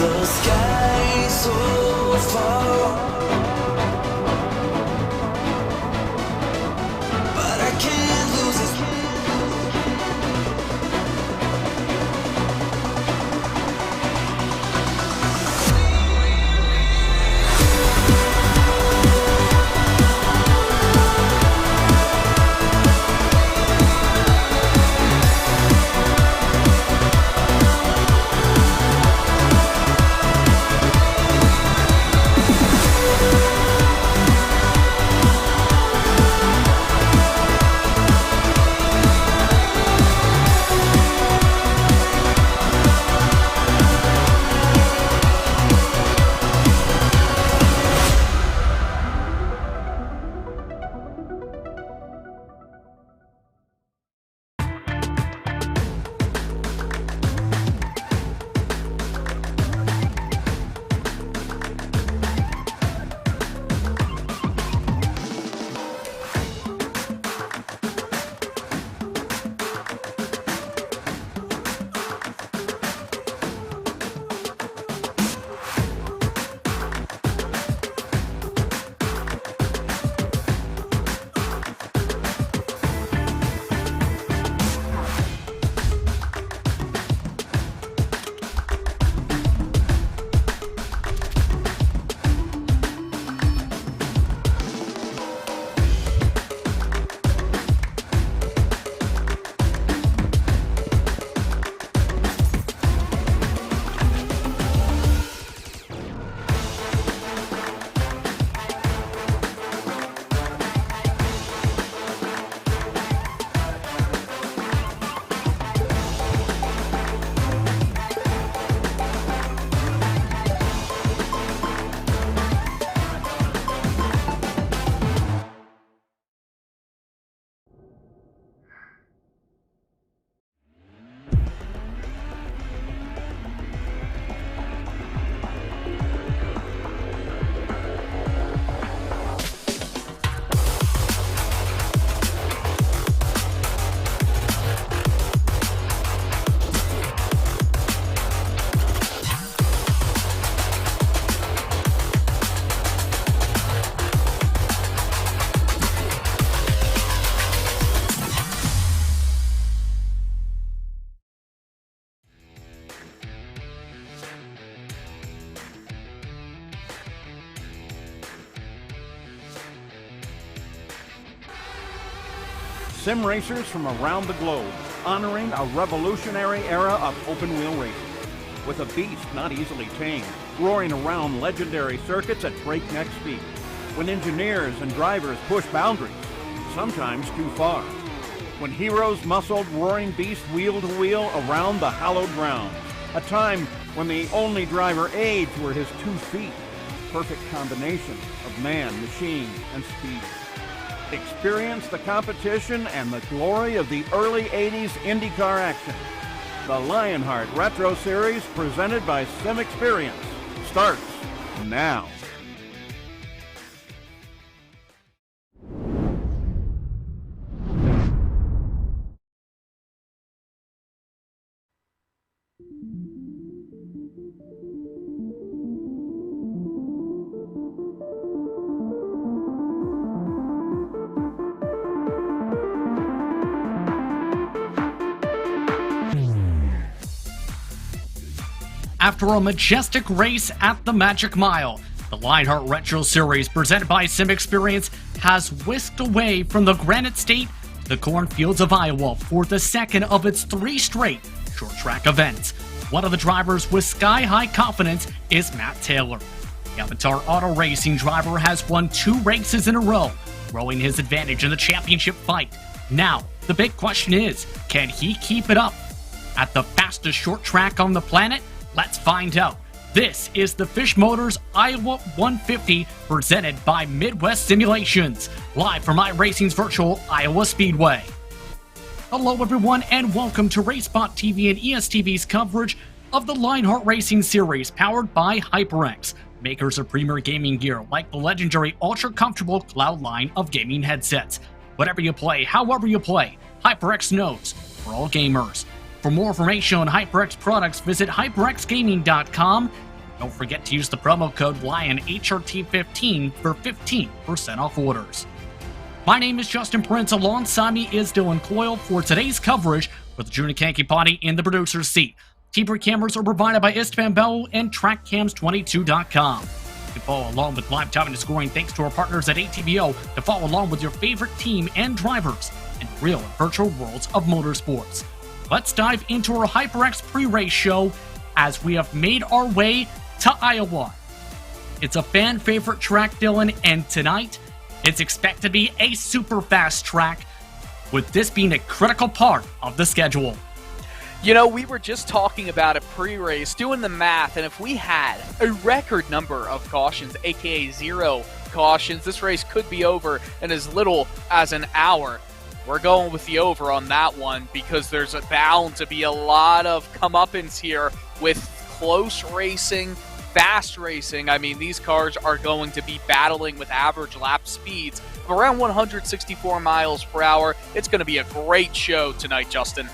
The sky so far, but I can't lose it. Sim racers from around the globe, honoring a revolutionary era of open-wheel racing. With a beast not easily tamed, roaring around legendary circuits at breakneck speed. When engineers and drivers push boundaries, sometimes too far. When heroes muscled roaring beasts wheel to wheel around the hallowed grounds. A time when the only driver aids were his 2 feet. Perfect combination of man, machine, and speed. Experience the competition and the glory of the early 80s IndyCar action. The Lionheart Retro Series, presented by SimXperience, starts now. After a majestic race at the Magic Mile, the Lionheart Retro Series, presented by SimXperience, has whisked away from the Granite State to the cornfields of Iowa for the second of its 3 straight short-track events. One of the drivers with sky-high confidence is Matt Taylor. The Avatar Auto Racing driver has won 2 races in a row, growing his advantage in the championship fight. Now, the big question is, can he keep it up? At the fastest short track on the planet? Let's find out. This is the Fisch Motors Iowa 150, presented by Midwest Simulations, live from iRacing's virtual Iowa Speedway. Hello everyone, and welcome to racespottv and ESTV's coverage of the Lionheart Racing Series, powered by HyperX, makers of premier gaming gear like the legendary ultra-comfortable Cloud line of gaming headsets. Whatever you play, however you play, HyperX knows for all gamers. For more information on HyperX products, visit hyperxgaming.com. Don't forget to use the promo code LionHRT15 for 15% off orders. My name is Justin Prince. Alongside me is Dylan Coyle for today's coverage with Junior Kankipati in the producer's seat. TV cameras are provided by Istvan Bell and TrackCams22.com. You can follow along with live time and scoring thanks to our partners at ATVO to follow along with your favorite team and drivers in real and virtual worlds of motorsports. Let's dive into our HyperX pre-race show as we have made our way to Iowa. It's a fan favorite track, Dylan, and tonight it's expected to be a super fast track, with this being a critical part of the schedule. You know, we were just talking about it pre-race, doing the math, and if we had a record number of cautions, aka 0 cautions, this race could be over in as little as an hour. We're going with the over on that one because there's bound to be a lot of comeuppance here with close racing, fast racing. I mean, these cars are going to be battling with average lap speeds of around 164 miles per hour. It's going to be a great show tonight, Justin.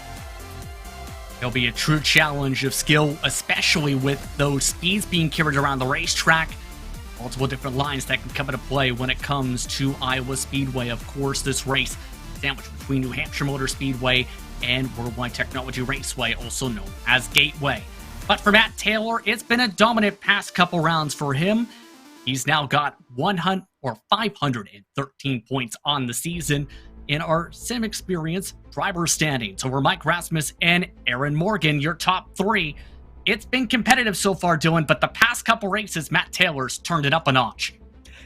It'll be a true challenge of skill, especially with those speeds being carried around the racetrack. Multiple different lines that can come into play when it comes to Iowa Speedway. Of course, this race sandwiched between New Hampshire Motor Speedway and Worldwide Technology Raceway, also known as Gateway. But for Matt Taylor, it's been a dominant past couple rounds for him. He's now got 513 points on the season in our Sim Experience driver standings over Mike Rasmus and Aaron Morgan, your top three. It's been competitive so far, Dylan, but the past couple races, Matt Taylor's turned it up a notch.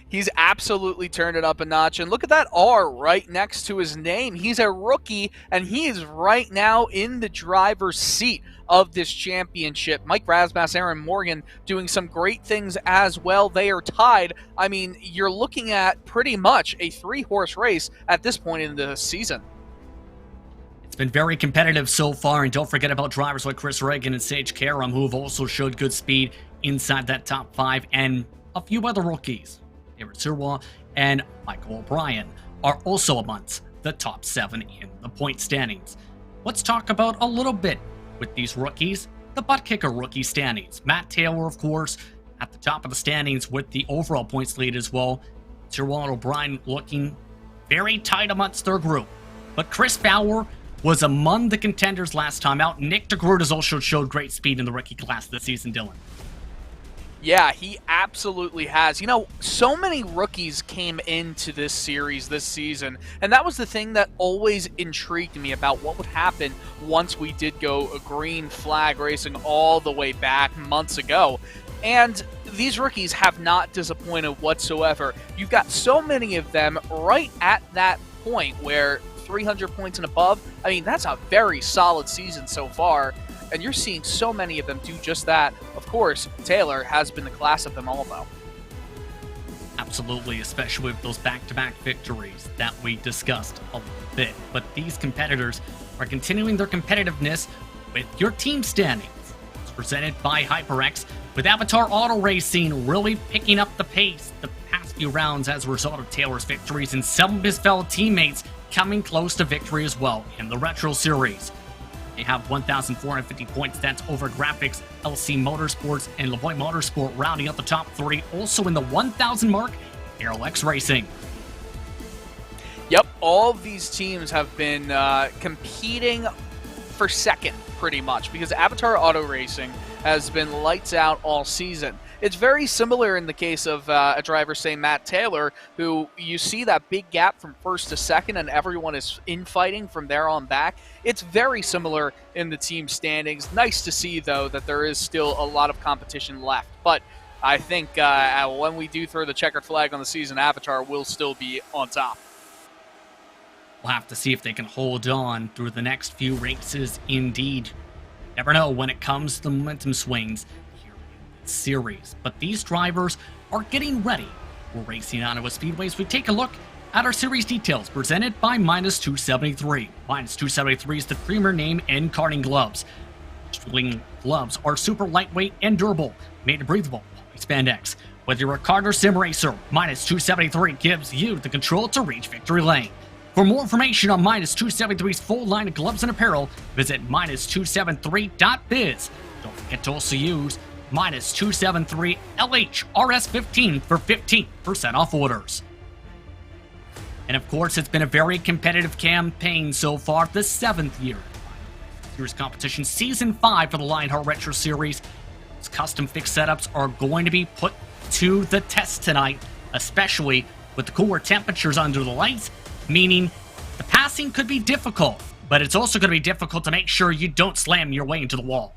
He's absolutely turned it up a notch, and look at that R right next to his name. He's a rookie, and he is right now in the driver's seat of this championship. Mike Rasmus, Aaron Morgan doing some great things as well. They are tied. I mean, you're looking at pretty much a 3-horse race at this point in the season. It's been very competitive so far, and don't forget about drivers like Chris Reagan and Sage Karam, who have also showed good speed inside that top 5, and a few other rookies. David Sirwa and Michael O'Brien are also amongst the top 7 in the point standings. Let's talk about a little bit with these rookies, the buttkicker rookie standings. Matt Taylor, of course, at the top of the standings with the overall points lead as well. Sirwa and O'Brien looking very tight amongst their group. But Chris Fowler was among the contenders last time out. Nick DeGroot has also showed great speed in the rookie class this season, Dylan. Yeah, he absolutely has. You know, so many rookies came into this series this season, and that was the thing that always intrigued me about what would happen once we did go a green flag racing all the way back months ago. And these rookies have not disappointed whatsoever. You've got so many of them right at that point where 300 points and above, I mean, that's a very solid season so far. And you're seeing so many of them do just that. Of course, Taylor has been the class of them all, though. Absolutely, especially with those back-to-back victories that we discussed a little bit. But these competitors are continuing their competitiveness with your team standings. It's presented by HyperX, with Avatar Auto Racing really picking up the pace the past few rounds as a result of Taylor's victories and some of his fellow teammates coming close to victory as well in the Retro Series. They have 1,450 points. That's over Graphics, LC Motorsports, and Lavoie Motorsport rounding up the top 3. Also in the 1,000 mark, iracing Racing. Yep, all of these teams have been competing for second, pretty much, because Avatar Auto Racing has been lights out all season. It's very similar in the case of a driver, say Matt Taylor, who you see that big gap from first to second and everyone is infighting from there on back. It's very similar in the team standings. Nice to see, though, that there is still a lot of competition left. But I think when we do throw the checkered flag on the season, Avatar will still be on top. We'll have to see if they can hold on through the next few races indeed. Never know when it comes to the momentum swings here in this series. But these drivers are getting ready for racing Iowa Speedways. We take a look at our series details presented by Minus 273. Minus 273 is the premier name in karting gloves. Swing gloves are super lightweight and durable, made of breathable spandex. Whether you're a kart or sim racer, Minus 273 gives you the control to reach victory lane. For more information on Minus 273's full line of gloves and apparel, visit minus273.biz. Don't forget to also use minus 273 LH RS15 for 15% off orders. And of course, it's been a very competitive campaign so far, the 7th year. Series competition, Season 5 for the Lionheart Retro Series. Its custom fixed setups are going to be put to the test tonight, especially with the cooler temperatures under the lights, meaning the passing could be difficult, but it's also going to be difficult to make sure you don't slam your way into the wall.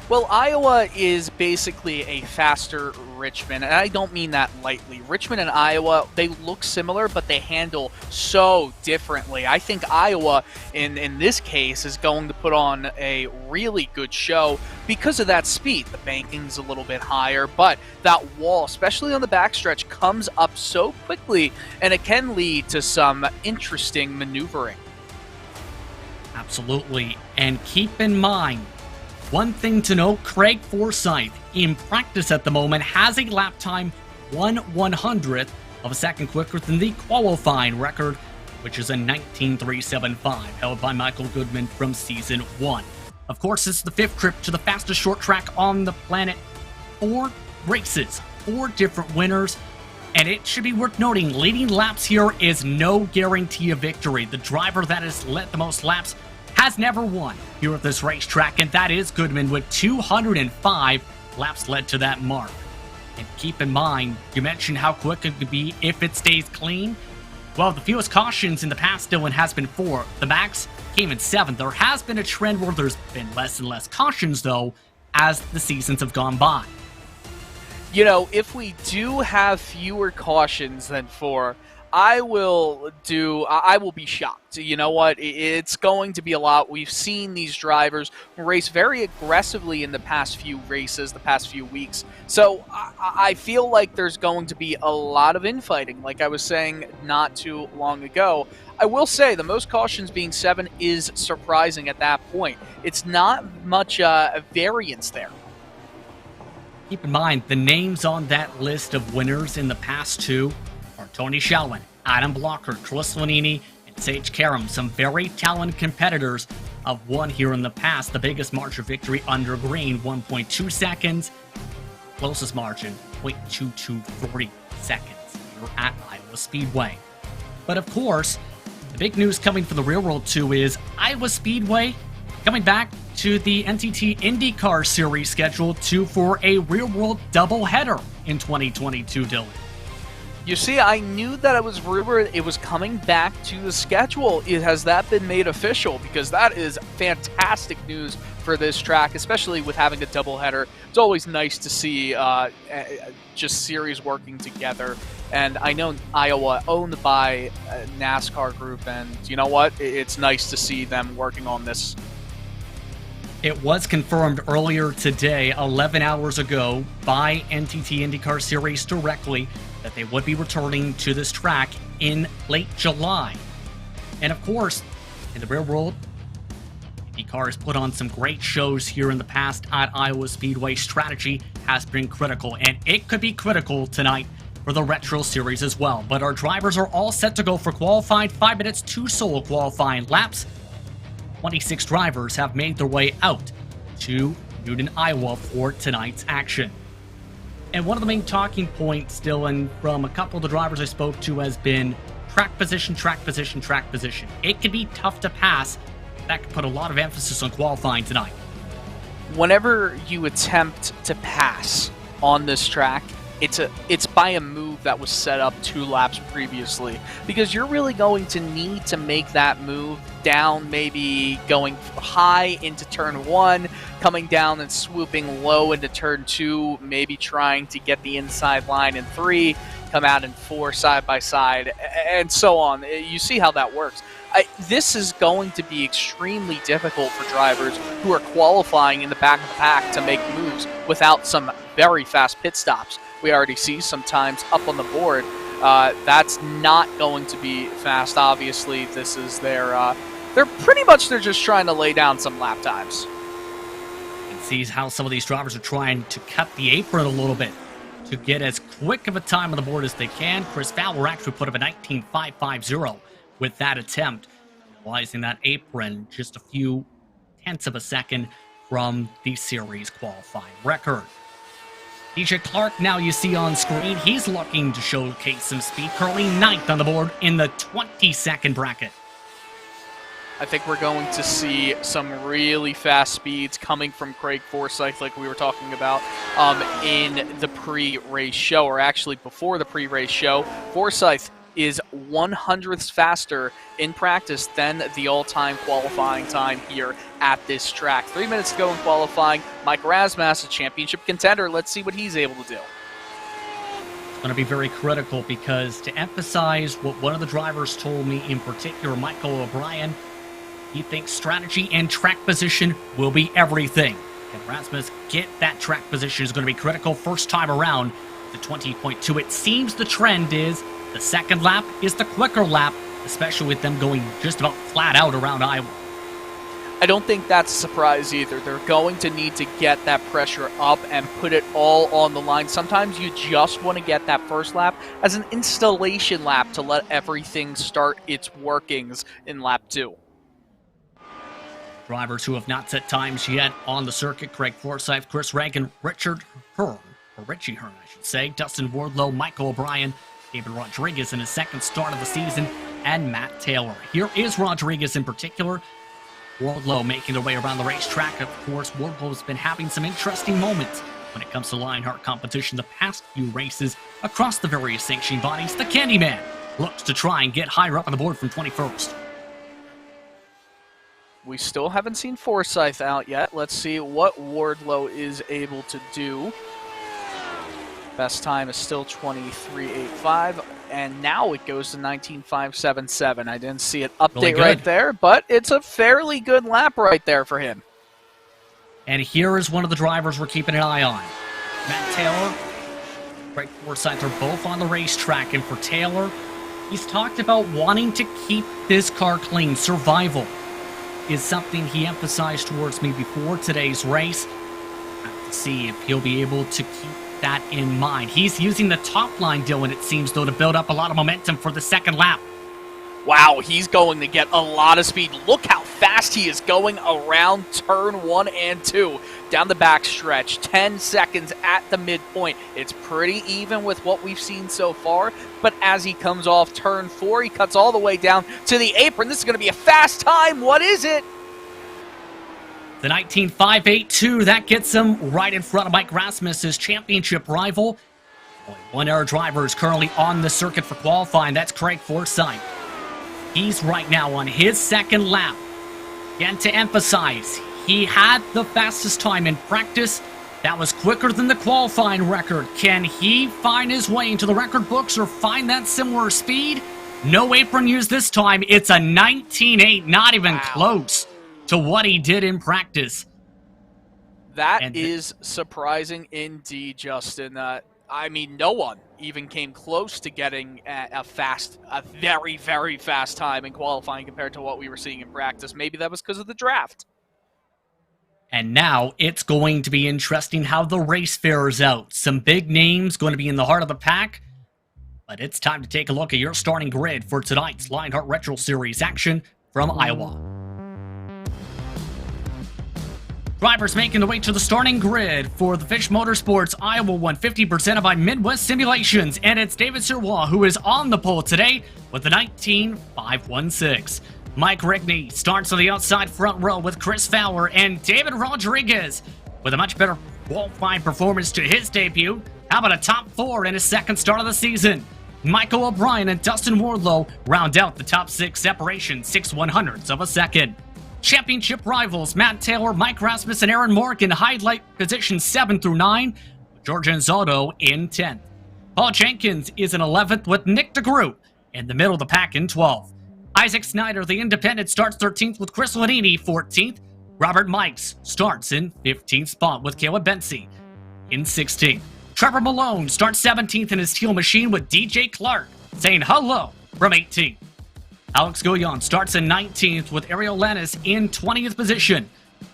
Well, Iowa is basically a faster Richmond, and I don't mean that lightly. Richmond and Iowa, they look similar, but they handle so differently. I think Iowa, in this case, is going to put on a really good show because of that speed. The banking's a little bit higher, but that wall, especially on the backstretch, comes up so quickly, and it can lead to some interesting maneuvering. Absolutely, and keep in mind, one thing to note, Craig Forsyth, in practice at the moment, has a lap time 1/100th of a second quicker than the qualifying record, which is a 19.375, held by Michael Goodman from Season 1. Of course, this is the 5th trip to the fastest short track on the planet. 4 races, 4 different winners, and it should be worth noting, leading laps here is no guarantee of victory. The driver that has led the most laps has never won here at this racetrack, and that is Goodman with 205 laps led to that mark. And keep in mind, you mentioned how quick it could be if it stays clean. Well, the fewest cautions in the past, Dylan, has been 4. The max came in 7th. There has been a trend where there's been less and less cautions, though, as the seasons have gone by. You know, if we do have fewer cautions than 4, I will be shocked. You know what? It's going to be a lot. We've seen these drivers race very aggressively in the past few races, the past few weeks. So I feel like there's going to be a lot of infighting, like I was saying not too long ago. I will say the most cautions being 7 is surprising at that point. It's not much variance there. Keep in mind, the names on that list of winners in the past 2 are Tony Shelwin, Adam Blocker, Chris Lanini, and Sage Karam. Some very talented competitors have won here in the past. The biggest margin of victory under green, 1.2 seconds. Closest margin, 0.223 seconds here at Iowa Speedway. But of course, the big news coming from the real world too is Iowa Speedway coming back to the NTT IndyCar Series schedule for a real world doubleheader in 2022, Dylan. You see, I knew that it was rumored it was coming back to the schedule. Has that been made official? Because that is fantastic news for this track, especially with having a doubleheader. It's always nice to see just series working together. And I know Iowa owned by a NASCAR group, and you know what? It's nice to see them working on this. It was confirmed earlier today, 11 hours ago, by NTT IndyCar Series directly, that they would be returning to this track in late July. And of course, in the real world, IndyCar has put on some great shows here in the past at Iowa Speedway. Strategy has been critical, and it could be critical tonight for the Retro Series as well. But our drivers are all set to go for qualifying. 5 minutes, 2 solo qualifying laps. 26 drivers have made their way out to Newton, Iowa for tonight's action. And one of the main talking points, Dylan, from a couple of the drivers I spoke to has been track position, track position, track position. It can be tough to pass. That could put a lot of emphasis on qualifying tonight. Whenever you attempt to pass on this track, it's by a move that was set up 2 laps previously, because you're really going to need to make that move down, maybe going high into turn 1, coming down and swooping low into turn 2, maybe trying to get the inside line in 3, come out in 4 side by side, and so on. You see how that works. This is going to be extremely difficult for drivers who are qualifying in the back of the pack to make moves without some very fast pit stops. We already see some times up on the board. That's not going to be fast. Obviously, this is they're just trying to lay down some lap times. And sees how some of these drivers are trying to cut the apron a little bit to get as quick of a time on the board as they can. Chris Fowler actually put up a 19.550 with that attempt, utilizing that apron just a few tenths of a second from the series qualifying record. DJ Clark, now you see on screen, he's looking to showcase some speed, currently 9th on the board in the 22nd bracket. I think we're going to see some really fast speeds coming from Craig Forsyth, like we were talking about in the pre-race show, or actually before the pre-race show. Forsyth is 1/100ths faster in practice than the all-time qualifying time here at this track. 3 minutes to go in qualifying. Mike Rasmus, a championship contender. Let's see what he's able to do. It's going to be very critical because, to emphasize what one of the drivers told me in particular, Michael O'Brien, he thinks strategy and track position will be everything. Can Rasmus get that track position is going to be critical first time around. The 20.2, it seems the trend is the second lap is the quicker lap, especially with them going just about flat out around Iowa. I don't think that's a surprise either. They're going to need to get that pressure up and put it all on the line. Sometimes you just want to get that first lap as an installation lap to let everything start its workings in lap 2. Drivers who have not set times yet on the circuit: Craig Forsyth, Chris Reagan, Richard Hearn, or Richie Hearn, I should say, Dustin Wardlow, Michael O'Brien, David Rodriguez in his second start of the season, and Matt Taylor. Here is Rodriguez in particular. Wardlow making their way around the racetrack. Of course, Wardlow's been having some interesting moments when it comes to Lionheart competition the past few races across the various sanctioning bodies. The Candyman looks to try and get higher up on the board from 21st. We still haven't seen Forsyth out yet. Let's see what Wardlow is able to do. Best time is still 23.85, and now it goes to 19.577. I didn't see an update Really right there, but it's a fairly good lap right there for him. And here is one of the drivers we're keeping an eye on. Matt Taylor, Craig Forsyth are both on the racetrack, and for Taylor, he's talked about wanting to keep this car clean. Survival is something he emphasized towards me before today's race. I have to see if he'll be able to keep that in mind. He's using the top line, Dylan, it seems, though, to build up a lot of momentum for the second lap. Wow, he's going to get a lot of speed. Look how fast he is going around turn 1 and 2 down the back stretch. 10 seconds at the midpoint. It's pretty even with what we've seen so far, but as he comes off turn 4, he cuts all the way down to the apron. This is going to be a fast time. What is it? The 19.582, that gets him right in front of Mike Rasmus, his championship rival. Only one other driver is currently on the circuit for qualifying. That's Craig Forsyth. He's right now on his second lap. Again, to emphasize, he had the fastest time in practice. That was quicker than the qualifying record. Can he find his way into the record books or find that similar speed? No apron use this time. It's a 19.8, not even close to what he did in practice. That is surprising indeed, Justin. I mean, no one even came close to getting a very, very fast time in qualifying compared to what we were seeing in practice. Maybe that was because of the draft. And now it's going to be interesting how the race fares out. Some big names going to be in the heart of the pack. But it's time to take a look at your starting grid for tonight's Lionheart Retro Series action from Iowa. Drivers making the way to the starting grid for the Fisch Motorsports Iowa 150 presented by Midwest Simulations. And it's David Sirois who is on the pole today with the 19.516. Mike Rigney starts on the outside front row with Chris Fowler, and David Rodriguez with a much better qualifying performance to his debut. How about a top 4 in his second start of the season? Michael O'Brien and Dustin Wardlow round out the top 6 separation, 6/100ths of a second. Championship rivals Matt Taylor, Mike Rasmus, and Aaron Morgan highlight positions 7 through 9, with George Anzotto in 10th. Paul Jenkins is in 11th with Nick DeGroot in the middle of the pack in 12th. Isaac Snyder, the independent, starts 13th with Chris Lanini, 14th. Robert Mikes starts in 15th spot with Caleb Bensey in 16th. Trevor Malone starts 17th in his Steel Machine with DJ Clark saying hello from 18th. Alex Guillon starts in 19th with Ariel Lannis in 20th position.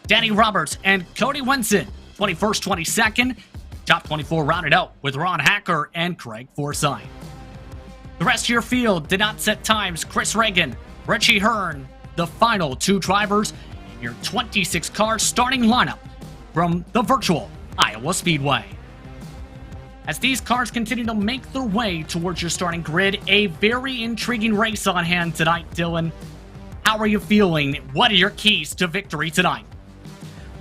Danny Roberts and Cody Wenson, 21st, 22nd. Top 24 rounded out with Ron Hacker and Craig Forsyth. The rest of your field did not set times. Chris Reagan, Richie Hearn, the final 2 drivers in your 26 car starting lineup from the virtual Iowa Speedway. As these cars continue to make their way towards your starting grid, a very intriguing race on hand tonight, Dylan. How are you feeling? What are your keys to victory tonight?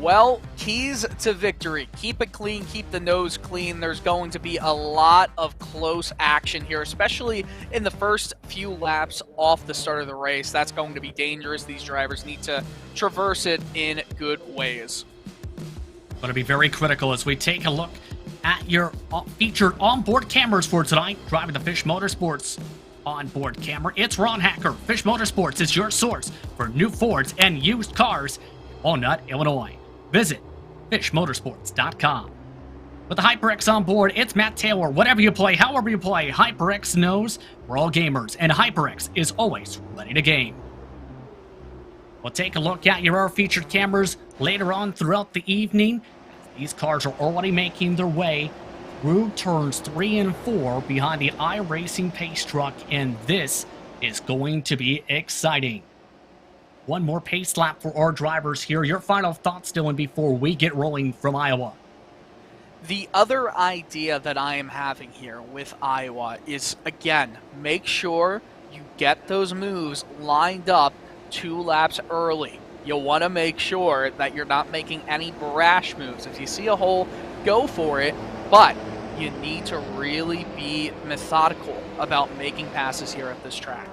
Well, keys to victory. Keep it clean, keep the nose clean. There's going to be a lot of close action here, especially in the first few laps off the start of the race. That's going to be dangerous. These drivers need to traverse it in good ways. Going to be very critical as we take a look at your featured onboard cameras for tonight. Driving the Fisch Motorsports onboard camera, it's Ron Hacker. Fisch Motorsports is your source for new Fords and used cars in Walnut, Illinois. Visit fischmotorsports.com. With the HyperX on board, it's Matt Taylor. Whatever you play, however you play, HyperX knows we're all gamers, and HyperX is always ready to game. We'll take a look at your featured cameras later on throughout the evening. These cars are already making their way through turns 3 and 4 behind the iracing pace truck, and this is going to be exciting. One more pace lap for our drivers here. Your final thoughts, Dylan, before we get rolling from Iowa. The other idea that I am having here with Iowa is, again, make sure you get those moves lined up 2 laps early. You'll want to make sure that you're not making any brash moves. If you see a hole, go for it, but you need to really be methodical about making passes here at this track.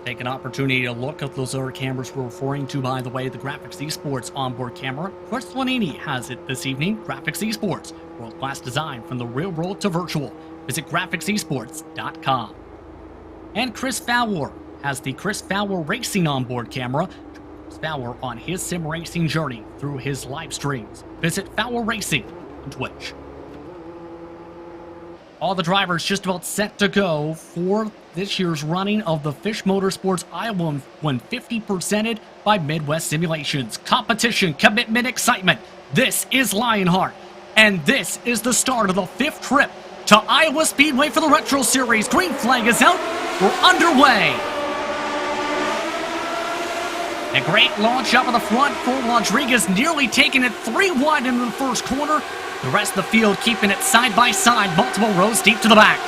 Take an opportunity to look at those other cameras we're referring to, by the way, the Graphics Esports onboard camera. Chris Lanini has it this evening. Graphics Esports, world-class design from the real world to virtual. Visit graphics-esports.com. And Chris Fowler has the Chris Fowler Racing onboard camera. Chris Fowler on his sim racing journey through his live streams. Visit Fowler Racing on Twitch. All the drivers just about set to go for this year's running of the Fisch Motorsports Iowa 150 presented by Midwest Simulations. Competition, commitment, excitement. This is Lionheart, and this is the start of the 5th trip to Iowa Speedway for the Retro Series. Green flag is out. We're underway. A great launch up in the front for Rodriguez, nearly taking it 3 wide into the first corner. The rest of the field keeping it side by side, multiple rows deep to the back.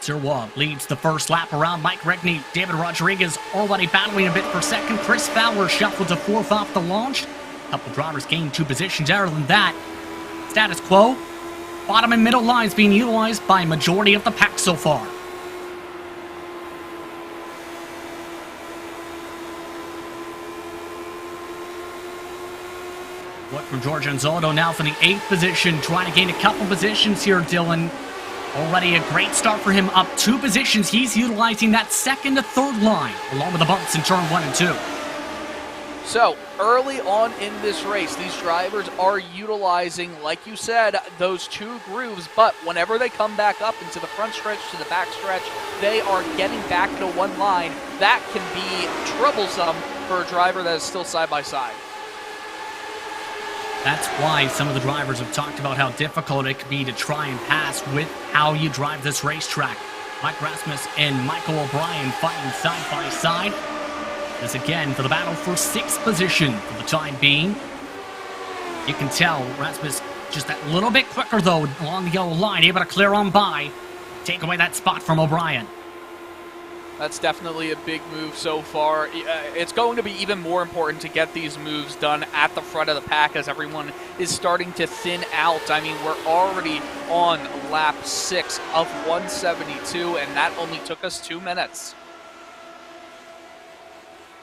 Sirwa leads the first lap around Mike Regney. David Rodriguez already battling a bit for second. Chris Fowler shuffled to 4th off the launch. A couple drivers gained 2 positions. Other than that, status quo. Bottom and middle lines being utilized by a majority of the pack so far. What from George Anzaldo now for the 8th position, trying to gain a couple positions here, Dylan. Already a great start for him, up 2 positions. He's utilizing that 2nd to 3rd line, along with the bumps in turn 1 and 2. So, early on in this race, these drivers are utilizing, like you said, those 2 grooves, but whenever they come back up into the front stretch to the back stretch, they are getting back to one line. That can be troublesome for a driver that is still side by side. That's why some of the drivers have talked about how difficult it could be to try and pass with how you drive this racetrack. Mike Rasmus and Michael O'Brien fighting side by side. This again for the battle for 6th position for the time being. You can tell Rasmus just that little bit quicker though along the yellow line, able to clear on by, take away that spot from O'Brien. That's definitely a big move so far. It's going to be even more important to get these moves done at the front of the pack as everyone is starting to thin out. I mean, we're already on lap 6 of 172, and that only took us 2 minutes.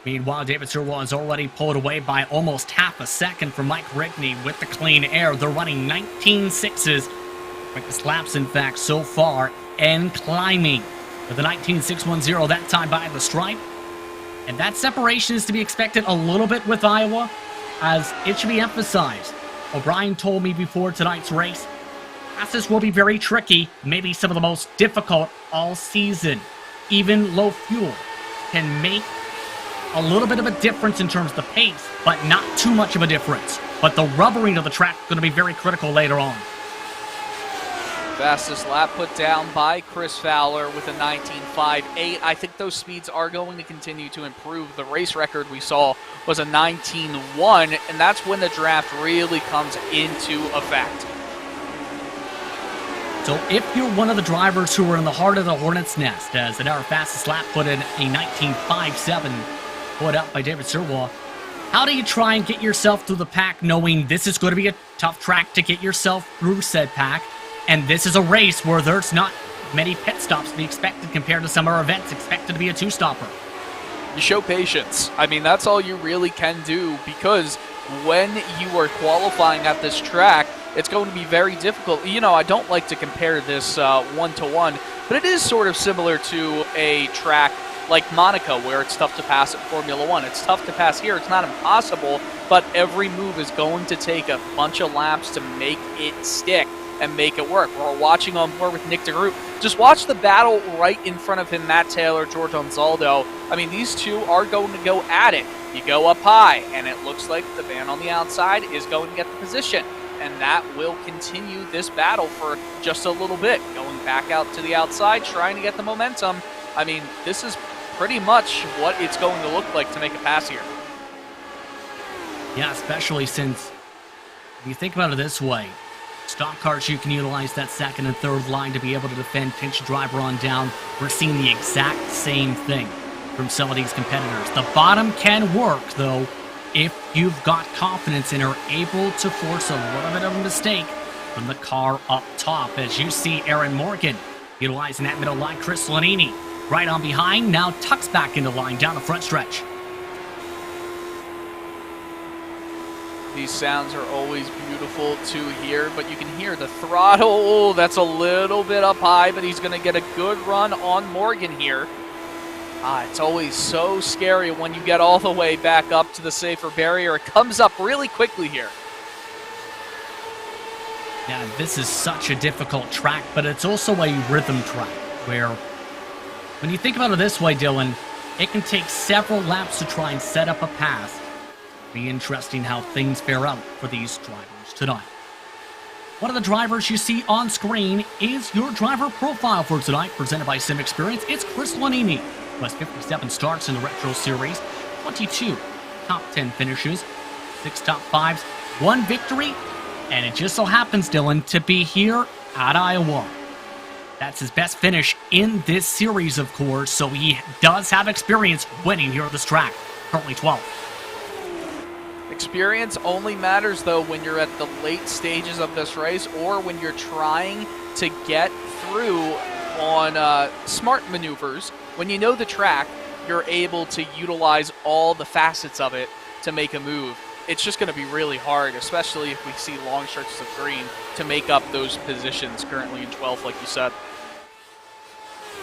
Meanwhile, David Sirwa is already pulled away by almost half a second from Mike Rigney with the clean air. They're running 19.6s. Quickest laps, in fact, so far, and climbing. With the 19.610 that time by the stripe. And that separation is to be expected a little bit with Iowa, as it should be emphasized. O'Brien told me before tonight's race, passes will be very tricky, maybe some of the most difficult all season. Even low fuel can make a little bit of a difference in terms of the pace, but not too much of a difference. But the rubbering of the track is going to be very critical later on. Fastest lap put down by Chris Fowler with a 19.58. I think those speeds are going to continue to improve. The race record we saw was a 19.1, and that's when the draft really comes into effect. So if you're one of the drivers who are in the heart of the Hornet's Nest, as in our fastest lap put in a 19.57, put up by David Sirwa, how do you try and get yourself through the pack knowing this is going to be a tough track to get yourself through said pack, and this is a race where there's not many pit stops to be expected compared to some of our events expected to be a two-stopper? You show patience. I mean, that's all you really can do, because when you are qualifying at this track, it's going to be very difficult. You know, I don't like to compare this one-to-one, but it is sort of similar to a track like Monaco, where it's tough to pass at Formula One. It's tough to pass here. It's not impossible, but every move is going to take a bunch of laps to make it stick and make it work. We're watching on board with Nick DeGroot. Just watch the battle right in front of him, Matt Taylor, George Anzaldo. I mean, these two are going to go at it. You go up high, and it looks like the man on the outside is going to get the position. And that will continue this battle for just a little bit. Going back out to the outside, trying to get the momentum. I mean, this is pretty much what it's going to look like to make a pass here. Yeah, especially since, if you think about it this way, stock cars, you can utilize that second and third line to be able to defend pinch driver on down. We're seeing the exact same thing from some of these competitors. The bottom can work, though, if you've got confidence and are able to force a little bit of a mistake from the car up top. As you see Aaron Morgan utilizing that middle line, Chris Lanini right on behind, now tucks back into line down the front stretch. These sounds are always beautiful to hear, but you can hear the throttle. That's a little bit up high, but he's going to get a good run on Morgan here. It's always so scary when you get all the way back up to the safer barrier. It comes up really quickly here. Yeah, this is such a difficult track, but it's also a rhythm track where, when you think about it this way, Dylan, it can take several laps to try and set up a pass. Be interesting how things fare out for these drivers tonight. One of the drivers you see on screen is your driver profile for tonight, presented by Sim Experience. It's Chris Lanini, who has 57 starts in the Retro Series, 22 top 10 finishes, 6 top 5s, 1 victory, and it just so happens, Dylan, to be here at Iowa. That's his best finish in this series, of course, so he does have experience winning here at this track. Currently 12th. Experience only matters, though, when you're at the late stages of this race or when you're trying to get through on smart maneuvers. When you know the track, you're able to utilize all the facets of it to make a move. It's just going to be really hard, especially if we see long stretches of green, to make up those positions currently in 12th, like you said.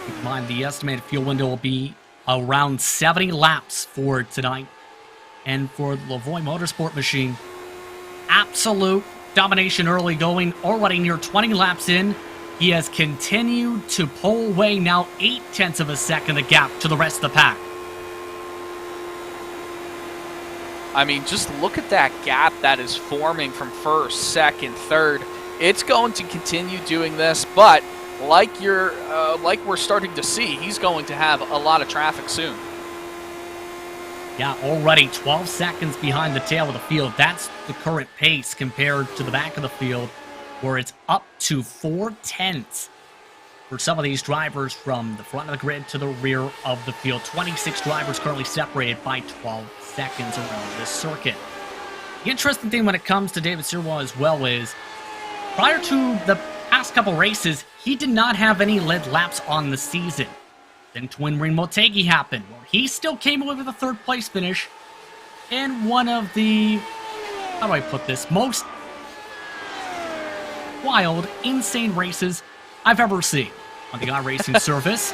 Keep in mind, the estimated fuel window will be around 70 laps for tonight. And for the Lavoie Motorsport machine, absolute domination early going, already near 20 laps in. He has continued to pull away, now 0.8 of a second the gap to the rest of the pack. I mean, just look at that gap that is forming from first, second, third. It's going to continue doing this, but like we're starting to see, he's going to have a lot of traffic soon. Yeah, already 12 seconds behind the tail of the field. That's the current pace compared to the back of the field, where it's up to 0.4 for some of these drivers from the front of the grid to the rear of the field. 26 drivers currently separated by 12 seconds around this circuit. The interesting thing when it comes to David Sirwa as well is, prior to the past couple races, he did not have any lead laps on the season. Then Twin Ring Motegi happened, where he still came away with a third place finish in one of the, how do I put this, most wild, insane races I've ever seen on the iRacing surface.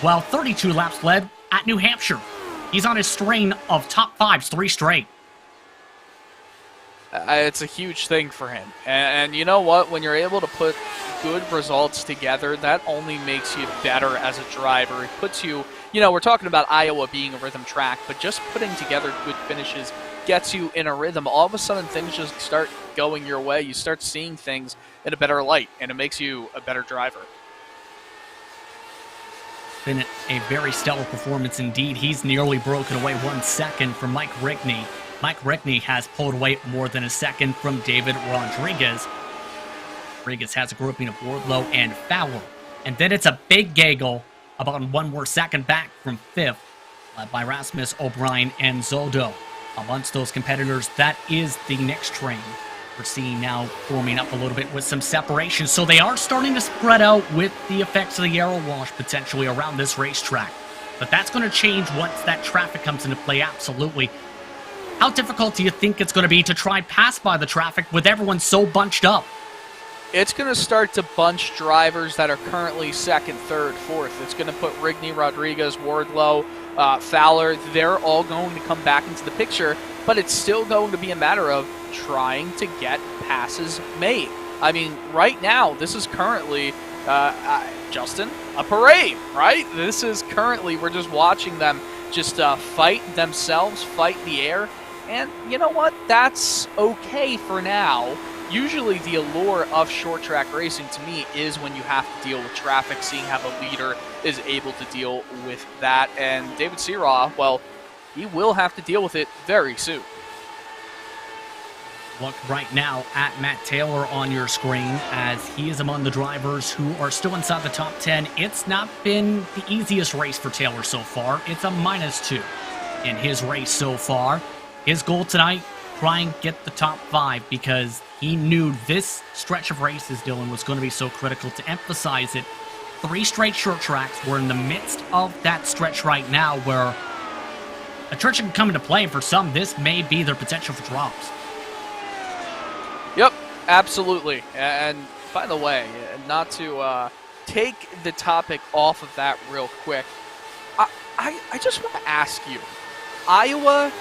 While 32 laps led at New Hampshire. He's on his string of top 5s, 3 straight. It's a huge thing for him. And you know what? When you're able to put good results together, that only makes you better as a driver. It puts you, you know, we're talking about Iowa being a rhythm track, but just putting together good finishes gets you in a rhythm, all of a sudden things just start going your way. You start seeing things in a better light, and it makes you a better driver. Been a very stellar performance indeed. He's nearly broken away 1 second from Mike Rigney. Mike Rigney has pulled away more than a second from David Rodriguez. Rodriguez has a grouping of Wardlow and Fowler. And then it's a big gaggle, about 1 more second back from 5th, led by Rasmus, O'Brien, and Zoldo. Amongst those competitors, that is the next train. We're seeing now forming up a little bit with some separation. So they are starting to spread out with the effects of the aero wash potentially around this racetrack. But that's going to change once that traffic comes into play, absolutely. How difficult do you think it's going to be to try pass by the traffic with everyone so bunched up? It's going to start to bunch drivers that are currently 2nd, 3rd, 4th. It's going to put Rigney, Rodriguez, Wardlow, Fowler. They're all going to come back into the picture, but it's still going to be a matter of trying to get passes made. I mean, right now, this is currently, Justin, a parade, right? This is currently, we're just watching them just fight themselves, fight the air, and you know what? That's okay for now. Usually the allure of short track racing to me is when you have to deal with traffic, seeing how the leader is able to deal with that. And David Sirah, well, he will have to deal with it very soon. Look right now at Matt Taylor on your screen as he is among the drivers who are still inside the top 10. It's not been the easiest race for Taylor so far. It's a -2 in his race so far. His goal tonight, try and get the top 5 because he knew this stretch of races, Dylan, was going to be so critical. To emphasize it, 3 straight short tracks. We're in the midst of that stretch right now where attrition can come into play. For some, this may be their potential for drops. Yep, absolutely. And by the way, not to take the topic off of that real quick, I just want to ask you, Iowa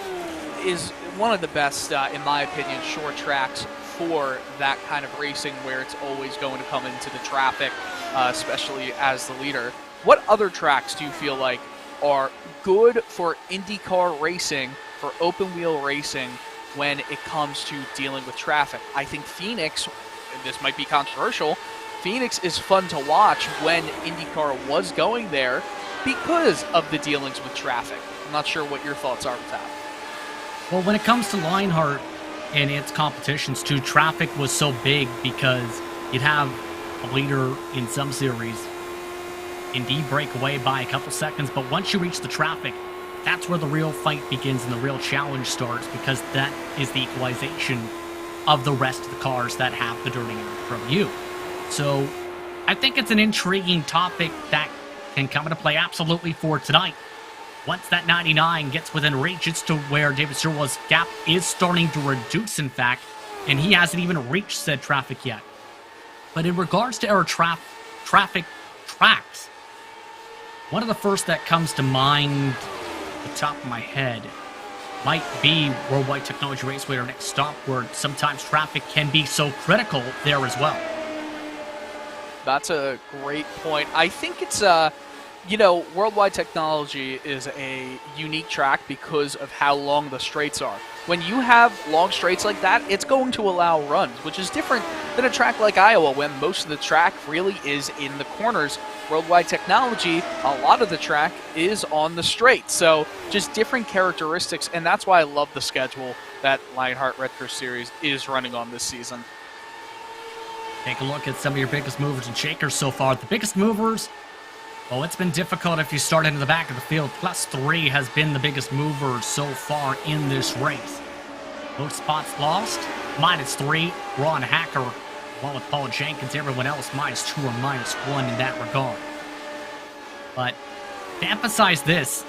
is one of the best, in my opinion, short tracks for that kind of racing where it's always going to come into the traffic, especially as the leader. What other tracks do you feel like are good for IndyCar racing, for open wheel racing, when it comes to dealing with traffic? I think Phoenix, and this might be controversial, Phoenix is fun to watch when IndyCar was going there because of the dealings with traffic. I'm not sure what your thoughts are with that. Well, when it comes to Lionheart and its competitions too, traffic was so big because you'd have a leader in some series indeed break away by a couple seconds, but once you reach the traffic, that's where the real fight begins and the real challenge starts, because that is the equalization of the rest of the cars that have the dirty air from you. So I think it's an intriguing topic that can come into play absolutely for tonight. Once that 99 gets within reach, it's to where David Sirwell's gap is starting to reduce, in fact, and he hasn't even reached said traffic yet. But in regards to our traffic tracks, one of the first that comes to mind at the top of my head might be Worldwide Technology Raceway, our next stop, where sometimes traffic can be so critical there as well. That's a great point. I think it's Worldwide Technology is a unique track because of how long the straights are. When you have long straights like that, it's going to allow runs, which is different than a track like Iowa, when most of the track really is in the corners. Worldwide Technology, a lot of the track is on the straight. So just different characteristics, and that's why I love the schedule that Lionheart Retro Series is running on this season. Take a look at some of your biggest movers and shakers so far. The biggest movers, well, it's been difficult if you start into the back of the field. +3 has been the biggest mover so far in this race. Most spots lost, -3. Ron Hacker, along with Paul Jenkins, everyone else -2 or -1 in that regard. But to emphasize this,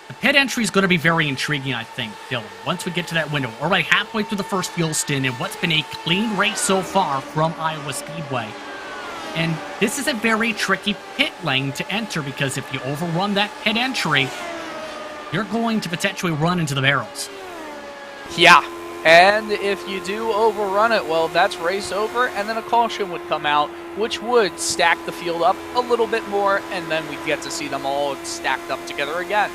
the pit entry is going to be very intriguing, I think, Dylan. Once we get to that window, already halfway through the first fuel stint in what's been a clean race so far from Iowa Speedway. And this is a very tricky pit lane to enter, because if you overrun that pit entry, you're going to potentially run into the barrels. Yeah, and if you do overrun it, well, that's race over, and then a caution would come out, which would stack the field up a little bit more, and then we'd get to see them all stacked up together again.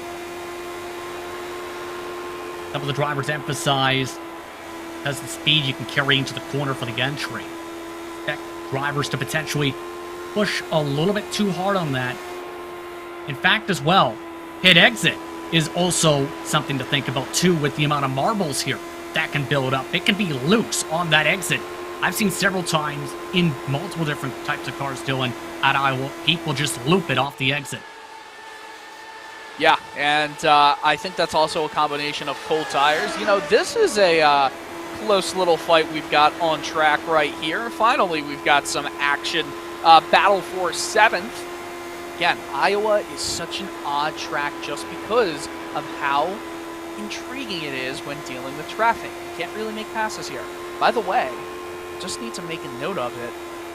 Some of the drivers emphasize because the speed you can carry into the corner for the entry. Expect drivers to potentially push a little bit too hard on that. In fact, as well, pit exit is also something to think about too, with the amount of marbles here that can build up. It can be loose on that exit. I've seen several times in multiple different types of cars, Dylan, at Iowa, people just loop it off the exit. Yeah, and I think that's also a combination of cold tires. You know, this is a close little fight we've got on track right here. Finally, we've got some action. Battle for 7th. Again, Iowa is such an odd track just because of how intriguing it is when dealing with traffic. You can't really make passes here. By the way, just need to make a note of it.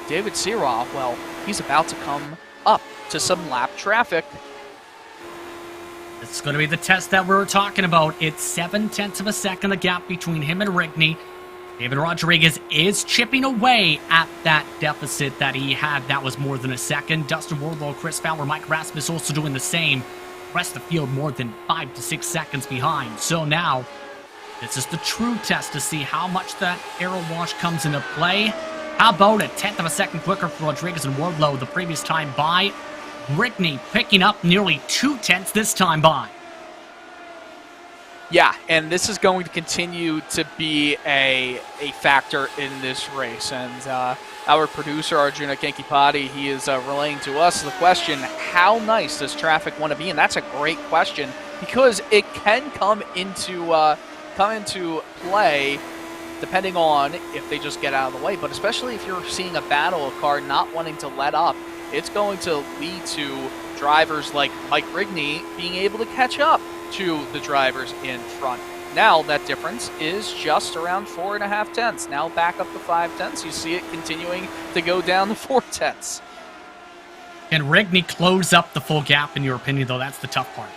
David Sirov, well, he's about to come up to some lap traffic. This is going to be the test that we were talking about. It's 7/10 of a second, the gap between him and Rigney. David Rodriguez is chipping away at that deficit that he had. That was more than a second. Dustin Wardlow, Chris Fowler, Mike Rasmus also doing the same. The rest of the field more than 5 to 6 seconds behind. So now, this is the true test to see how much that aero wash comes into play. How about a 10th of a second quicker for Rodriguez and Wardlow the previous time by? Rigney picking up nearly 2/10 this time by. Yeah, and this is going to continue to be a factor in this race. And our producer, Arjuna Kenkipati, he is relaying to us the question, how nice does traffic want to be? And that's a great question because it can come into play depending on if they just get out of the way. But especially if you're seeing a battle, a car not wanting to let up, it's going to lead to drivers like Mike Rigney being able to catch up to the drivers in front. Now that difference is just around 4.5 tenths. Now back up to 5 tenths. You see it continuing to go down to 4 tenths. Can Rigney close up the full gap in your opinion, though? That's the tough part.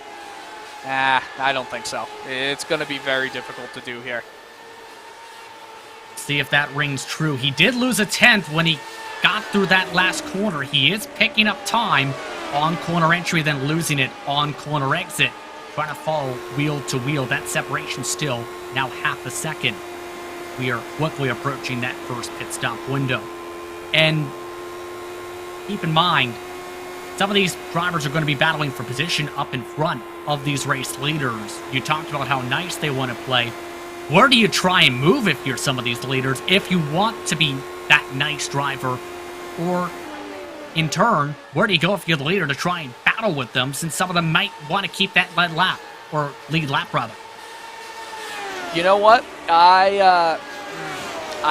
I don't think so. It's going to be very difficult to do here. See if that rings true. He did lose a 10th when he got through that last corner. He is picking up time on corner entry, then losing it on corner exit. Trying to follow wheel to wheel. That separation still now half a second. We are quickly approaching that first pit stop window. And keep in mind, some of these drivers are going to be battling for position up in front of these race leaders. You talked about how nice they want to play. Where do you try and move if you're some of these leaders, if you want to be that nice driver? Or, in turn, where do you go if you're the leader to try and battle with them, since some of them might want to keep that lead lap, rather? You know what? I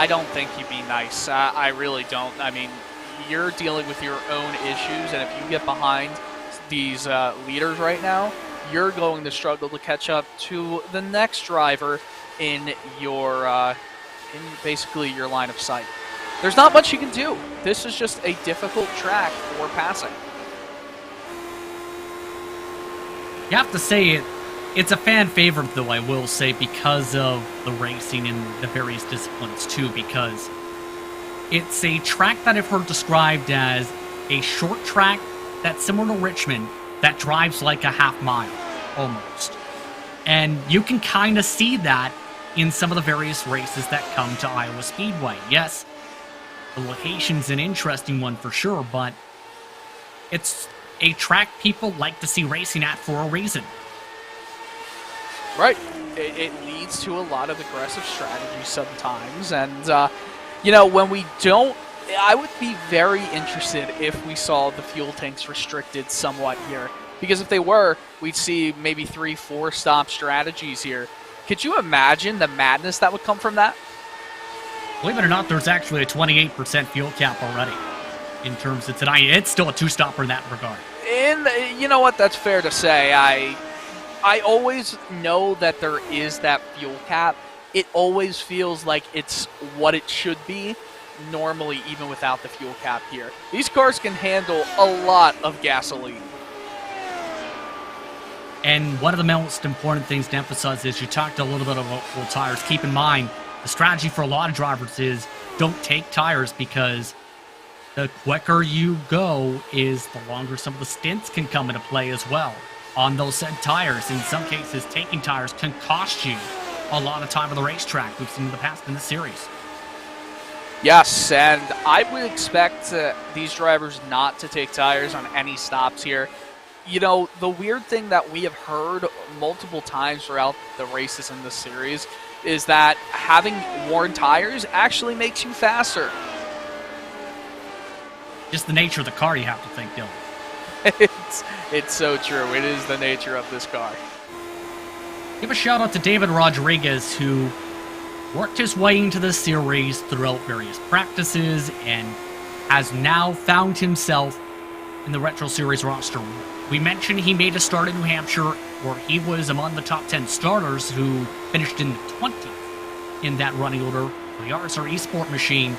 don't think you'd be nice. I really don't. I mean, you're dealing with your own issues, and if you get behind these leaders right now, you're going to struggle to catch up to the next driver in your, in basically your line of sight. There's not much you can do. This is just a difficult track for passing. You have to say it's a fan favorite, though, I will say, because of the racing in the various disciplines, too, because it's a track that I've heard described as a short track that's similar to Richmond that drives like a half mile, almost. And you can kind of see that in some of the various races that come to Iowa Speedway. Yes, the location's an interesting one for sure, but it's a track people like to see racing at for a reason. Right. It leads to a lot of aggressive strategy sometimes, and you know, when we don't, I would be very interested if we saw the fuel tanks restricted somewhat here, because if they were, we'd see maybe 3-4 stop strategies here. Could you imagine the madness that would come from that? Believe it or not, there's actually a 28% fuel cap already in terms of tonight. It's still a two-stopper in that regard. And you know what? That's fair to say. I always know that there is that fuel cap. It always feels like it's what it should be, normally, even without the fuel cap here. These cars can handle a lot of gasoline. And one of the most important things to emphasize is you talked a little bit about full tires. Keep in mind, the strategy for a lot of drivers is don't take tires, because the quicker you go is the longer some of the stints can come into play as well. on those said tires. In some cases, taking tires can cost you a lot of time on the racetrack. We've seen in the past in the series. Yes, and I would expect these drivers not to take tires on any stops here. You know, the weird thing that we have heard multiple times throughout the races in this series is that having worn tires actually makes you faster. Just the nature of the car, you have to think, Dylan. It's so true. It is the nature of this car. Give a shout out to David Rodriguez, who worked his way into the series throughout various practices and has now found himself in the Retro Series roster. We mentioned he made a start in New Hampshire, where he was among the top 10 starters who finished in 20th in that running order for the RSR Esport machine.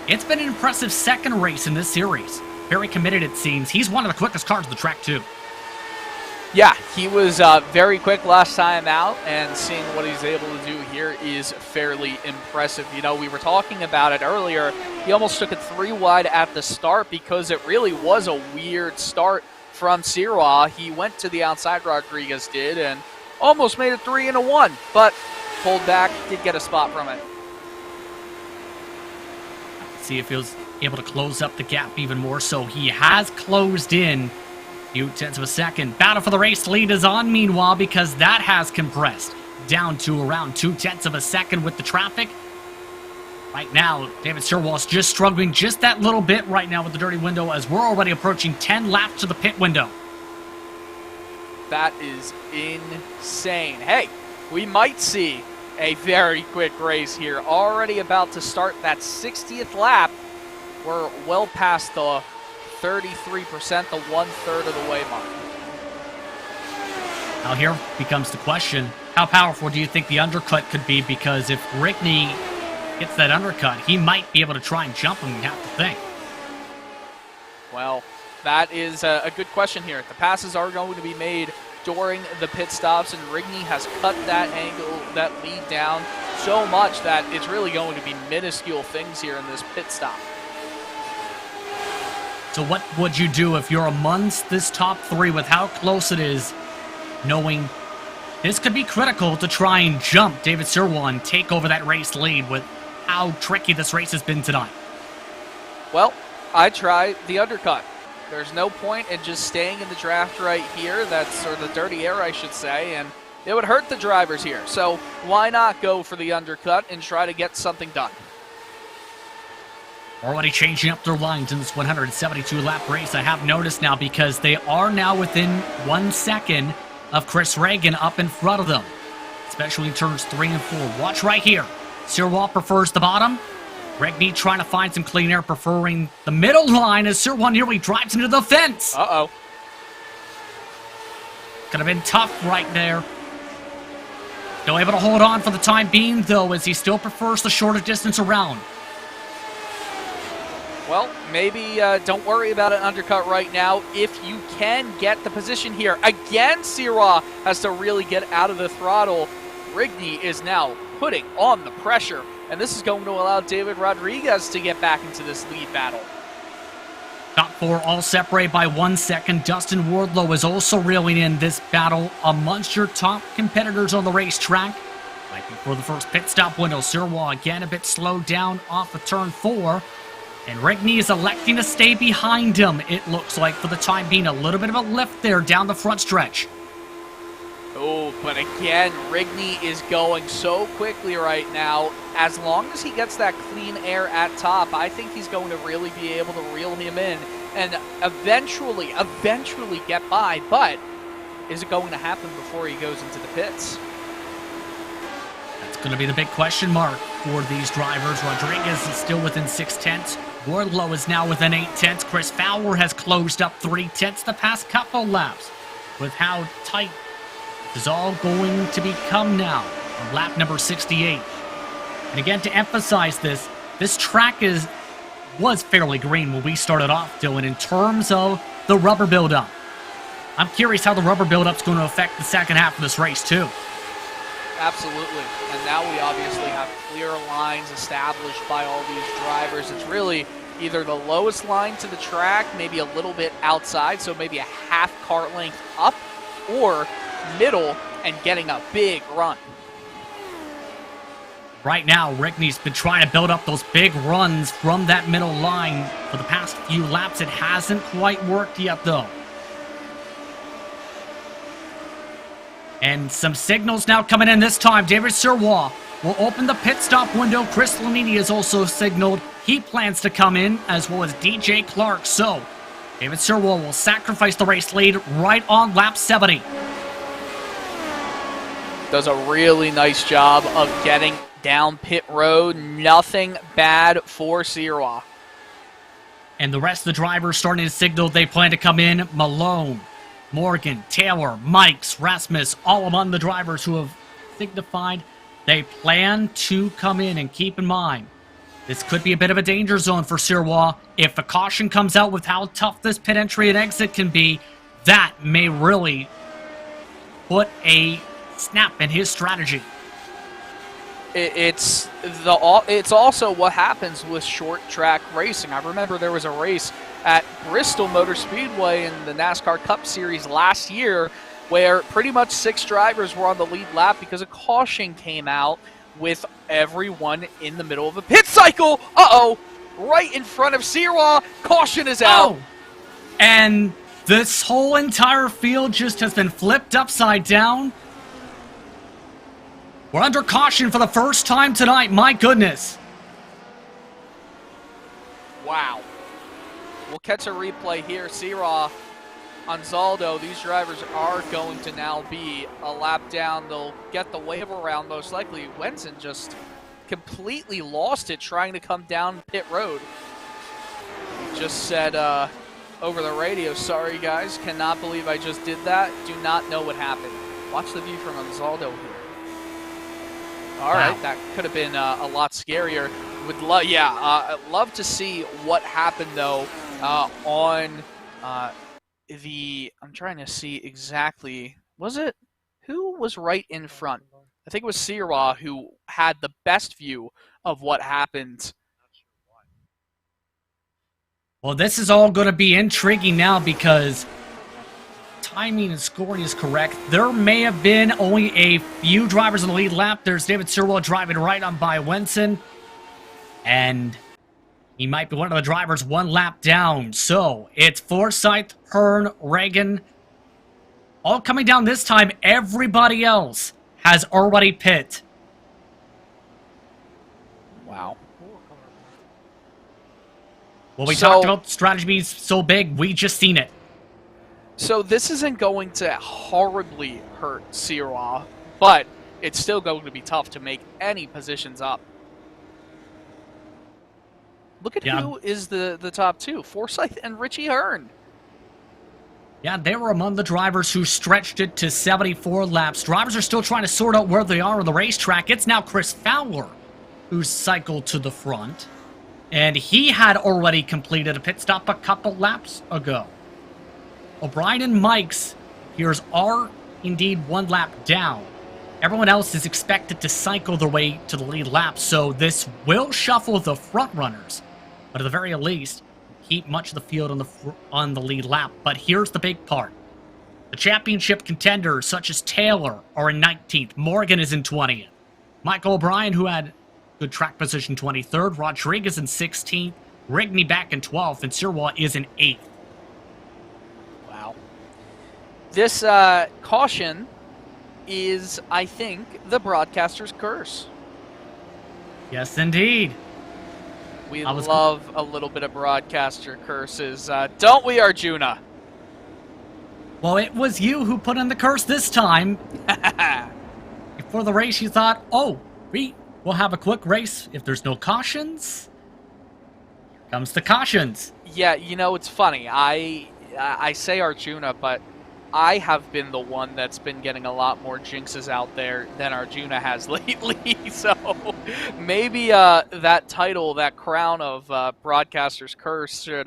It's been an impressive second race in this series. Very committed, it seems. He's one of the quickest cars on the track, too. Yeah, he was very quick last time out, and seeing what he's able to do here is fairly impressive. You know, we were talking about it earlier. He almost took it 3 wide at the start because it really was a weird start from Sirois. He went to the outside, Rodriguez did, and almost made it 3 into 1, but pulled back, did get a spot from it. See if he was able to close up the gap even more so. He has closed in a few tenths of a second. Battle for the race lead is on, meanwhile, because that has compressed down to around 2 tenths of a second with the traffic. Right now, David Sirwall's just struggling just that little bit right now with the dirty window, as we're already approaching 10 laps to the pit window. That is insane. Hey, we might see a very quick race here. Already about to start that 60th lap. We're well past the 33%, the 1/3 of the way mark. Now here becomes the question, how powerful do you think the undercut could be? Because if Rickney gets that undercut, he might be able to try and jump him, you have to think. Well, that is a good question here. The passes are going to be made during the pit stops, and Rigney has cut that angle, that lead down so much that it's really going to be minuscule things here in this pit stop. So what would you do if you're amongst this top 3 with how close it is, knowing this could be critical to try and jump David Sirwall and take over that race lead with how tricky this race has been tonight? Well, I try the undercut. There's no point in just staying in the draft right here, or the dirty air, I should say, and it would hurt the drivers here. So why not go for the undercut and try to get something done? Already changing up their lines in this 172-lap race, I have noticed now, because they are now within 1 second of Chris Reagan up in front of them, especially in turns 3 and 4. Watch right here. Sirwall prefers the bottom. Regney trying to find some clean air, preferring the middle line as Sirwall nearly drives into the fence. Uh-oh. Could have been tough right there. Still able to hold on for the time being, though, as he still prefers the shorter distance around. Well, maybe don't worry about an undercut right now if you can get the position here. Again, Sirois has to really get out of the throttle. Rigney is now putting on the pressure, and this is going to allow David Rodriguez to get back into this lead battle. Top 4 all separated by 1 second. Dustin Wardlow is also reeling in this battle amongst your top competitors on the racetrack. Right before the first pit stop window, Sirwall again a bit slowed down off of turn 4. And Rigney is electing to stay behind him, it looks like, for the time being. A little bit of a lift there down the front stretch. Oh, but again, Rigney is going so quickly right now. As long as he gets that clean air at top, I think he's going to really be able to reel him in and eventually get by. But is it going to happen before he goes into the pits? That's going to be the big question mark for these drivers. Rodriguez is still within 6 tenths. Wardlow is now within 8 tenths. Chris Fowler has closed up 3 tenths the past couple laps. With how tight this is all going to become now on lap number 68. And again, to emphasize this track was fairly green when we started off, Dylan, in terms of the rubber buildup. I'm curious how the rubber buildup is going to affect the second half of this race, too. Absolutely. And now we obviously have clear lines established by all these drivers. It's really either the lowest line to the track, maybe a little bit outside, so maybe a half cart length up, or middle and getting a big run. Right now, Rickney's been trying to build up those big runs from that middle line for the past few laps. It hasn't quite worked yet, though. And some signals now coming in this time. David Sirwa will open the pit stop window. Chris Lanini has also signaled he plans to come in, as well as DJ Clark. So, David Sirwa will sacrifice the race lead right on lap 70. Does a really nice job of getting down pit road. Nothing bad for Sirwa. And the rest of the drivers starting to signal they plan to come in. Malone, Morgan, Taylor, Mikes, Rasmus, all among the drivers who have signified they plan to come in. And keep in mind, this could be a bit of a danger zone for Sirwa. If a caution comes out with how tough this pit entry and exit can be, that may really put a snap in his strategy. It's also what happens with short track racing. I remember there was a race at Bristol Motor Speedway in the NASCAR Cup Series last year where pretty much 6 drivers were on the lead lap because a caution came out with everyone in the middle of a pit cycle. Uh-oh, right in front of Sirwa. Caution is out. Oh. And this whole entire field just has been flipped upside down. We're under caution for the first time tonight. My goodness. Wow. We'll catch a replay here. Sirwa, Anzaldo, these drivers are going to now be a lap down. They'll get the wave around most likely. Wenson just completely lost it trying to come down pit road. Just said over the radio, sorry guys, cannot believe I just did that. Do not know what happened. Watch the view from Anzaldo here. All right, that could have been a lot scarier. Would love, I'd love to see what happened though on the. I'm trying to see exactly. Was it who was right in front? I think it was Sirwa who had the best view of what happened. Well, this is all going to be intriguing now because timing and scoring is correct. There may have been only a few drivers in the lead lap. There's David Sirwa driving right on by Wenson. And he might be one of the drivers one lap down. So it's Forsyth, Hearn, Reagan, all coming down this time. Everybody else has already pit. Wow. Well, we talked about strategy being so big, we just seen it. So this isn't going to horribly hurt Sirwa, but it's still going to be tough to make any positions up. Look at who is the top 2, Forsyth and Richie Hearn. Yeah, they were among the drivers who stretched it to 74 laps. Drivers are still trying to sort out where they are on the racetrack. It's now Chris Fowler who's cycled to the front. And he had already completed a pit stop a couple laps ago. O'Brien and Mike's peers are indeed one lap down. Everyone else is expected to cycle their way to the lead lap, so this will shuffle the front runners. But at the very least, keep much of the field on the lead lap. But here's the big part. The championship contenders, such as Taylor, are in 19th. Morgan is in 20th. Michael O'Brien, who had good track position, 23rd. Rodriguez in 16th. Rigney back in 12th. And Sirwa is in 8th. Wow. This caution is, I think, the broadcaster's curse. Yes, indeed. We love a little bit of broadcaster curses, don't we, Arjuna? Well, it was you who put in the curse this time. Before the race, you thought, oh, we'll have a quick race if there's no cautions. Here comes the cautions. Yeah, you know, it's funny. I say Arjuna, but I have been the one that's been getting a lot more jinxes out there than Arjuna has lately. So maybe that title, that crown of Broadcaster's Curse should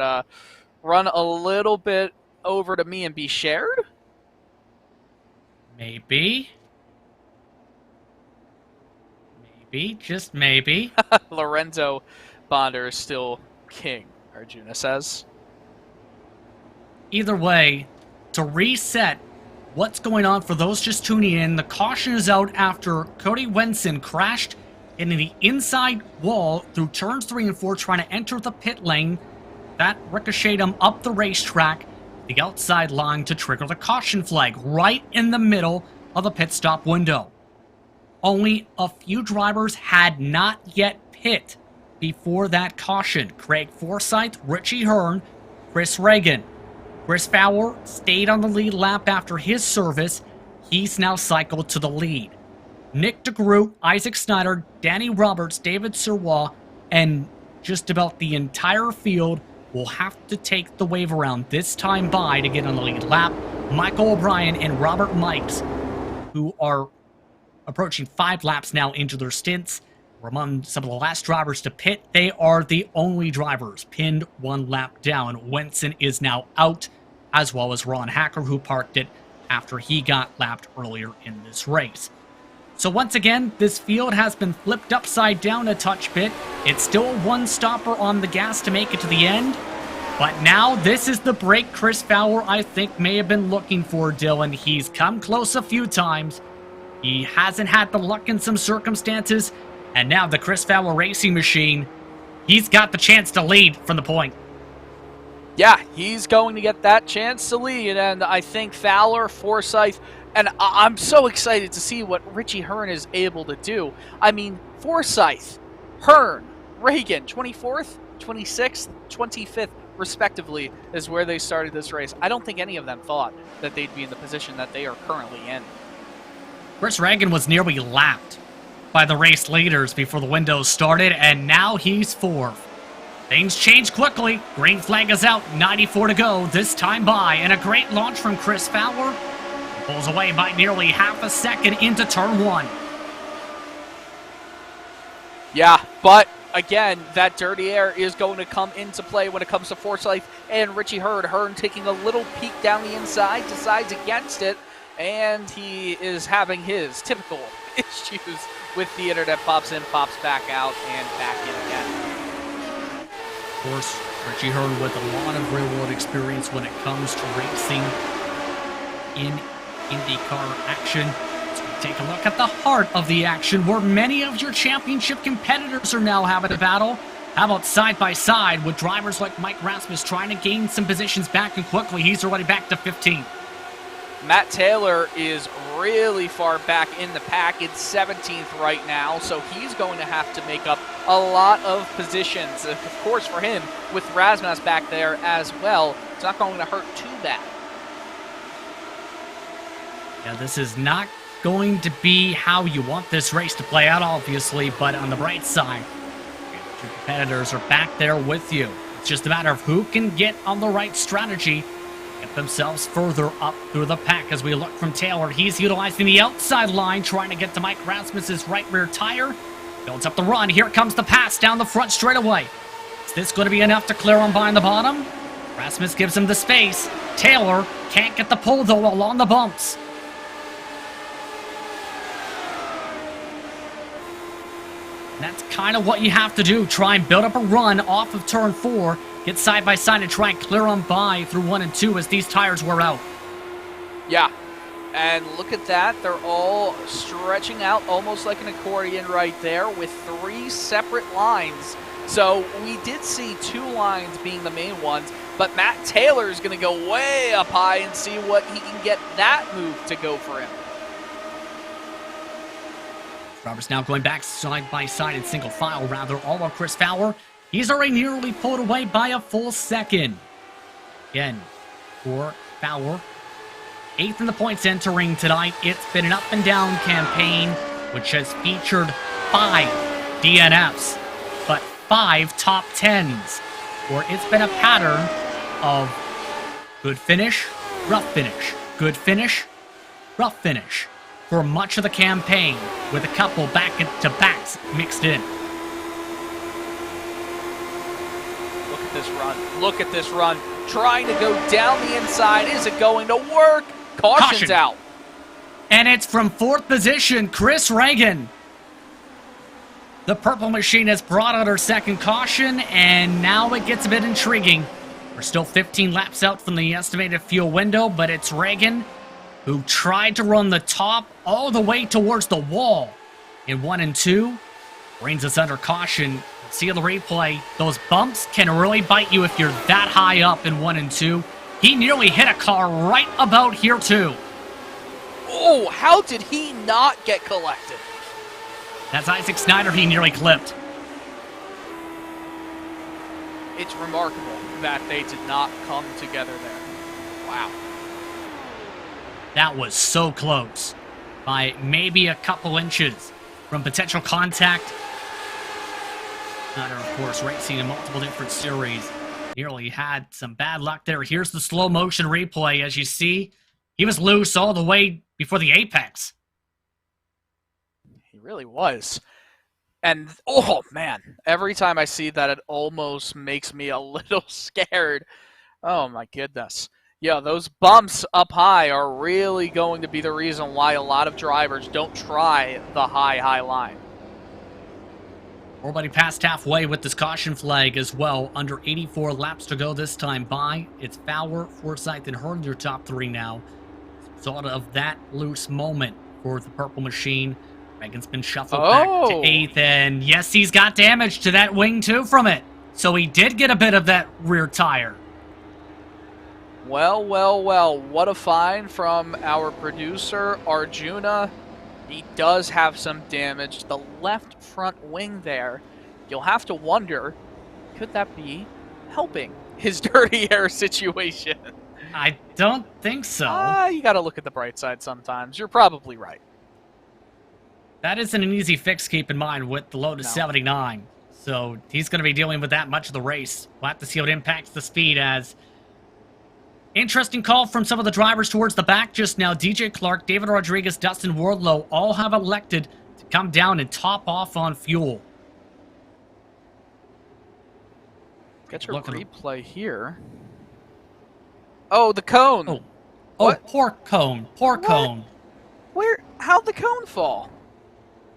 run a little bit over to me and be shared? Maybe. Maybe, just maybe. Lorenzo Bonder is still king, Arjuna says. Either way, to reset what's going on, for those just tuning in, the caution is out after Cody Wenson crashed into the inside wall through turns 3 and 4 trying to enter the pit lane. That ricocheted him up the racetrack, the outside line, to trigger the caution flag right in the middle of the pit stop window. Only a few drivers had not yet pit before that caution. Craig Forsyth, Richie Hearn, Chris Reagan. Chris Fowler stayed on the lead lap after his service. He's now cycled to the lead. Nick DeGroot, Isaac Snyder, Danny Roberts, David Sirwa, and just about the entire field will have to take the wave around this time by to get on the lead lap. Michael O'Brien and Robert Mikes, who are approaching 5 laps now into their stints, were among some of the last drivers to pit. They are the only drivers pinned 1 lap down. Wenson is now out, as well as Ron Hacker, who parked it after he got lapped earlier in this race. So once again, this field has been flipped upside down a touch bit. It's still a 1-stopper on the gas to make it to the end. But now this is the break Chris Fowler, I think, may have been looking for, Dylan. He's come close a few times. He hasn't had the luck in some circumstances. And now the Chris Fowler racing machine, he's got the chance to lead from the point. Yeah, he's going to get that chance to lead. And I think Fowler, Forsyth, and I'm so excited to see what Richie Hearn is able to do. I mean, Forsyth, Hearn, Reagan, 24th, 26th, 25th, respectively, is where they started this race. I don't think any of them thought that they'd be in the position that they are currently in. Chris Reagan was nearly lapped by the race leaders before the window started, and now he's 4th. Things change quickly. Green flag is out, 94 to go, this time by, and a great launch from Chris Fowler. Pulls away by nearly half a second into turn 1. Yeah, but again, that dirty air is going to come into play when it comes to Forsyth and Richie Hearn. Hearn taking a little peek down the inside, decides against it, and he is having his typical issues with the internet. Pops in, pops back out, and back in again. Of course, Richie Hearn with a lot of real-world experience when it comes to racing in IndyCar action. So take a look at the heart of the action, where many of your championship competitors are now having a battle. How about side by side with drivers like Mike Rasmus trying to gain some positions back, and quickly he's already back to 15. Matt Taylor is really far back in the pack. It's 17th right now, so he's going to have to make up a lot of positions. Of course, for him, with Rasmus back there as well, it's not going to hurt too bad. Yeah, this is not going to be how you want this race to play out, obviously, but on the bright side, your competitors are back there with you. It's just a matter of who can get on the right strategy, get themselves further up through the pack. As we look from Taylor, he's utilizing the outside line, trying to get to Mike Rasmus's right rear tire. Builds up the run. Here comes the pass down the front straightaway. Is this going to be enough to clear him behind the bottom? Rasmus gives him the space. Taylor can't get the pull, though, along the bumps. That's kind of what you have to do. Try and build up a run off of turn 4. Get side by side and try and clear them by through 1 and 2 as these tires wear out. Yeah, and look at that. They're all stretching out almost like an accordion right there with 3 separate lines. So we did see 2 lines being the main ones, but Matt Taylor is going to go way up high and see what he can get that move to go for him. Roberts now going back side by side in single file, rather, all of Chris Fowler. He's already nearly pulled away by a full second. Again, for Fowler, 8th in the points entering tonight. It's been an up and down campaign, which has featured 5 DNFs, but 5 top 10s, where it's been a pattern of good finish, rough finish, good finish, rough finish, for much of the campaign, with a couple back-to-backs mixed in. Look at this run. Look at this run. Trying to go down the inside. Is it going to work? Caution's out. And it's from 4th position, Chris Reagan. The purple machine has brought out her second caution, and now it gets a bit intriguing. We're still 15 laps out from the estimated fuel window, but it's Reagan who tried to run the top all the way towards the wall in 1 and 2, brings us under caution. See the replay. Those bumps can really bite you if you're that high up in 1 and 2. He nearly hit a car right about here, too. Oh, how did he not get collected? That's Isaac Snyder he nearly clipped. It's remarkable that they did not come together there. Wow. That was so close. By maybe a couple inches from potential contact. Snyder, of course, racing in multiple different series. Nearly had some bad luck there. Here's the slow motion replay. As you see, he was loose all the way before the apex. He really was. And, oh, man, every time I see that, it almost makes me a little scared. Oh, my goodness. Yeah, those bumps up high are really going to be the reason why a lot of drivers don't try the high line. Already past halfway with this caution flag as well. Under 84 laps to go this time by. It's Fowler, Forsyth, and Hearn, your top 3 now. Sort of that loose moment for the purple machine. Megan's been shuffled back to 8th, and yes, he's got damage to that wing too from it. So he did get a bit of that rear tire. Well, what a find from our producer, Arjuna. He does have some damage to the left front wing there. You'll have to wonder, could that be helping his dirty air situation? I don't think so. You gotta look at the bright side sometimes. You're probably right. That isn't an easy fix, keep in mind, with the Lotus 79. So he's going to be dealing with that much of the race. We'll have to see how it impacts the speed as... Interesting call from some of the drivers towards the back just now. DJ Clark, David Rodriguez, Dustin Wardlow all have elected to come down and top off on fuel. Get your replay here. Oh, the cone. Oh, poor cone. Poor cone. How'd the cone fall?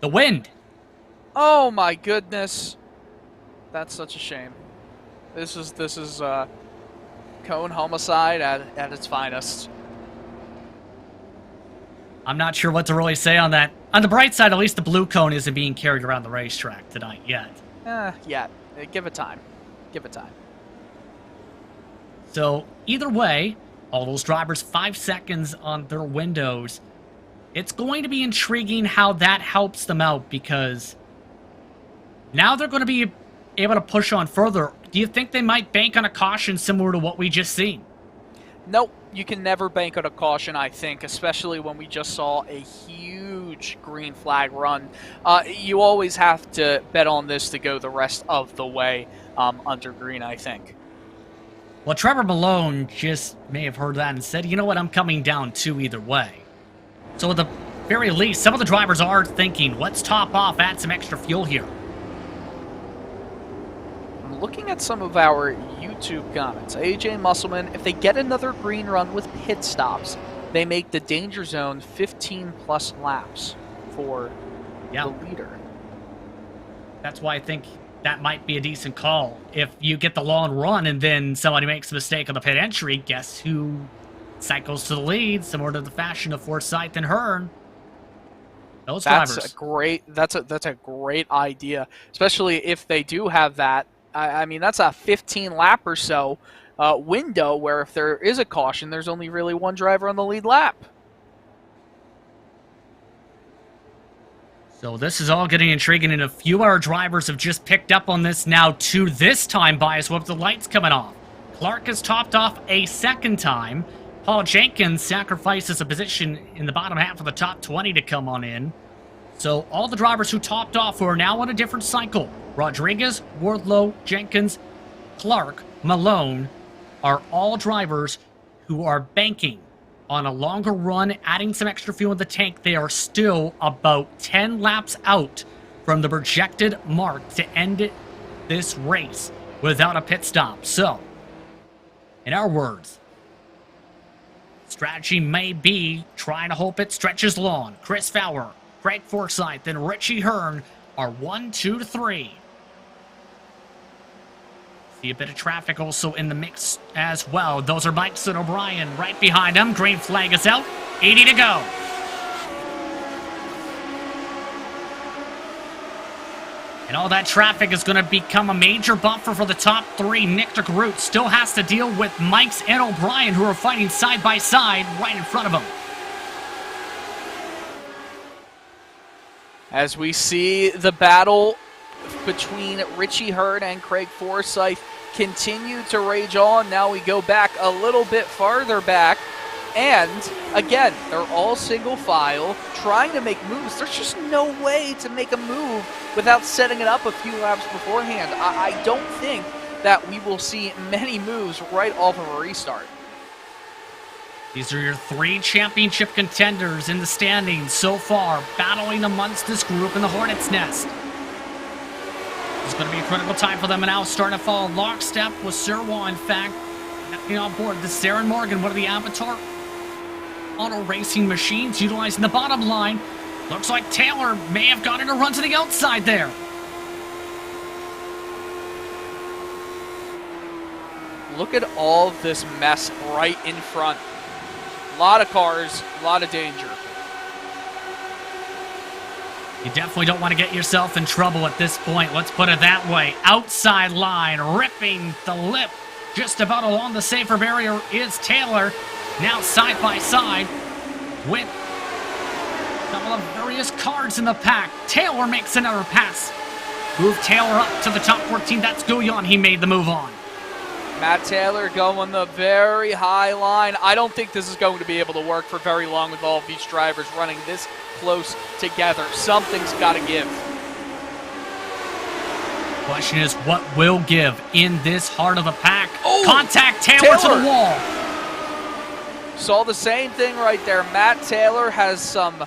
The wind. Oh my goodness. That's such a shame. This is cone homicide at its finest. I'm not sure what to really say on that. On the bright side, at least the blue cone isn't being carried around the racetrack tonight yet. Yeah. Give it time. Give it time. So, either way, all those drivers 5 seconds on their windows. It's going to be intriguing how that helps them out because now they're going to be able to push on further. Do you think they might bank on a caution similar to what we just seen? Nope. You can never bank on a caution, I think, especially when we just saw a huge green flag run. You always have to bet on this to go the rest of the way under green, I think. Well, Trevor Malone just may have heard that and said, you know what, I'm coming down too either way. So at the very least, some of the drivers are thinking, let's top off, add some extra fuel here. I'm looking at some of our YouTube comments. AJ Musselman, if they get another green run with pit stops, they make the danger zone 15-plus laps for the leader. That's why I think that might be a decent call. If you get the long run and then somebody makes a mistake on the pit entry, guess who cycles to the lead, similar to the fashion of Forsyth and Hearn? Those drivers. That's a great idea, especially if they do have that. I mean, that's a 15 lap or so window where if there is a caution, there's only really one driver on the lead lap. So this is all getting intriguing, and a few of our drivers have just picked up on this now to this time bias with the lights coming off. Clark has topped off a second time. Paul Jenkins sacrifices a position in the bottom half of the top 20 to come on in. So all the drivers who topped off who are now on a different cycle, Rodriguez, Wardlow, Jenkins, Clark, Malone, are all drivers who are banking on a longer run, adding some extra fuel in the tank. They are still about 10 laps out from the projected mark to end this race without a pit stop. So, in our words, strategy may be trying to hope it stretches long. Chris Fowler, Craig Forsyth, and Richie Hearn are 1, 2 to 3. See a bit of traffic also in the mix as well. Those are Mike's and O'Brien right behind him. Green flag is out. 80 to go. And all that traffic is going to become a major buffer for the top three. Nick DeGroot still has to deal with Mike's and O'Brien, who are fighting side by side right in front of him. As we see the battle between Richie Hurd and Craig Forsyth continue to rage on. Now we go back a little bit farther back. And, again, they're all single file, trying to make moves. There's just no way to make a move without setting it up a few laps beforehand. I don't think that we will see many moves right off of a restart. These are your three championship contenders in the standings so far, battling amongst this group in the Hornet's Nest. It's going to be a critical time for them now, starting to fall lockstep with Sirwa, in fact, getting on board. This is Aaron Morgan, one of the Avatar auto racing machines, utilizing the bottom line. Looks like Taylor may have gotten a run to the outside there. Look at all this mess right in front. A lot of cars, a lot of danger. You definitely don't want to get yourself in trouble at this point. Let's put it that way. Outside line, ripping the lip just about along the safer barrier is Taylor. Now side by side with some of the various cars in the pack. Taylor makes another pass. Move Taylor up to the top 14. That's Guyon. He made the move on. Matt Taylor going the very high line. I don't think this is going to be able to work for very long with all of these drivers running this close together. Something's got to give. Question is, what will give in this heart of the pack? Oh, contact Taylor to the wall. Saw the same thing right there. Matt Taylor has some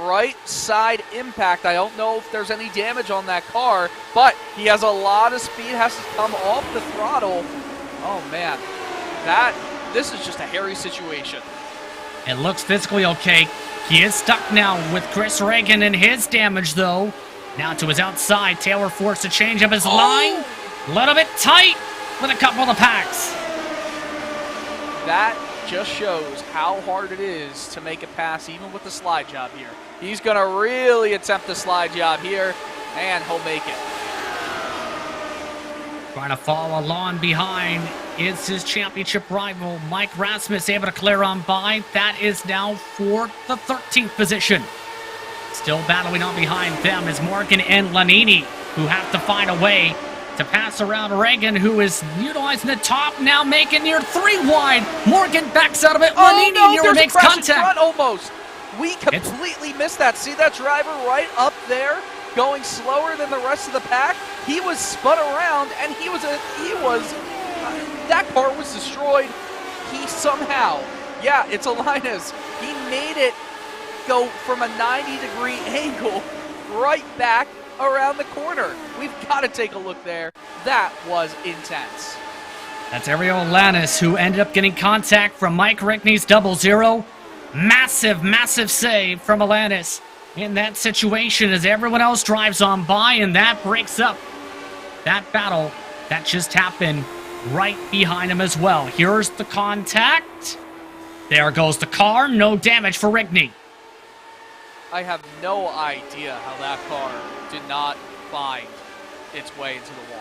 right side impact. I don't know if there's any damage on that car, but he has a lot of speed, has to come off the throttle. Oh man, this is just a hairy situation. It looks physically okay. He is stuck now with Chris Reagan and his damage though. Now to his outside, Taylor forced to change up his line. A little bit tight with a couple of the packs. That just shows how hard it is to make a pass even with the slide job here. He's going to really attempt the slide job here, and he'll make it. Trying to follow along behind is his championship rival, Mike Rasmus, able to clear on by. That is now for the 13th position. Still battling on behind them is Morgan and Lanini, who have to find a way to pass around Reagan, who is utilizing the top, now making near 3 wide. Morgan backs out of it. Lanini nearly makes contact. Almost. We completely missed that. See that driver right up there going slower than the rest of the pack? He was spun around, and that car was destroyed. He somehow, yeah, it's a Linus. He made it go from a 90-degree angle right back around the corner. We've got to take a look there. That was intense. That's Ariel Lannis, who ended up getting contact from Mike Rickney's 00. Massive, massive save from Alanis in that situation as everyone else drives on by, and that breaks up that battle that just happened right behind him as well. Here's the contact. There goes the car. No damage for Rickney. I have no idea how that car did not find its way into the wall.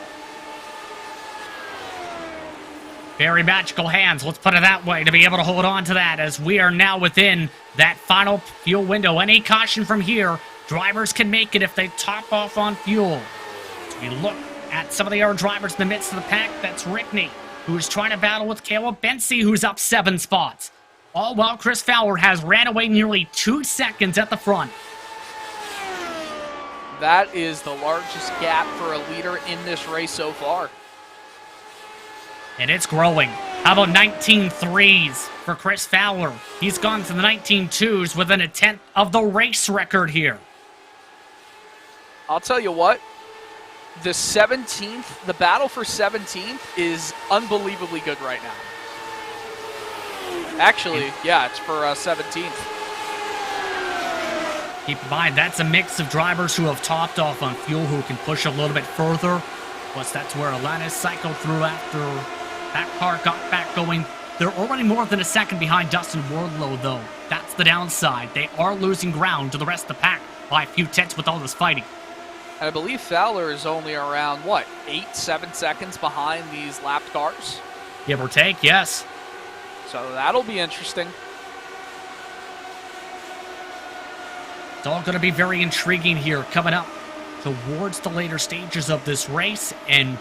Very magical hands, let's put it that way, to be able to hold on to that as we are now within that final fuel window. Any caution from here, drivers can make it if they top off on fuel. As we look at some of the other drivers in the midst of the pack, that's Rickney, who's trying to battle with Caleb Bensi, who's up 7 spots. All while Chris Fowler has ran away nearly 2 seconds at the front. That is the largest gap for a leader in this race so far. And it's growing. How about 19.3s for Chris Fowler? He's gone to the 19.2s within a 10th of the race record here. I'll tell you what, the 17th, the battle for 17th is unbelievably good right now. Actually, yeah, it's for 17th. Keep in mind, that's a mix of drivers who have topped off on fuel, who can push a little bit further, Plus, that's where Alanis cycled through after that car got back going. They're already more than a second behind Dustin Wardlow, though. That's the downside. They are losing ground to the rest of the pack by a few tenths with all this fighting. I believe Fowler is only around, 8-7 seconds behind these lapped cars? Give or take, yes. So that'll be interesting. It's all going to be very intriguing here coming up towards the later stages of this race, and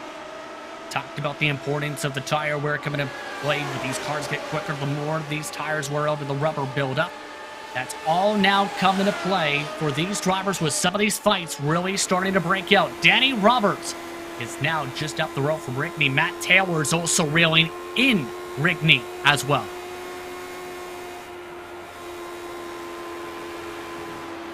talked about the importance of the tire wear coming into play. With these cars get quicker, the more these tires wear over, the rubber build up. That's all now coming to play for these drivers, with some of these fights really starting to break out. Danny Roberts is now just up the road from Rigney. Matt Taylor is also reeling in Rigney as well.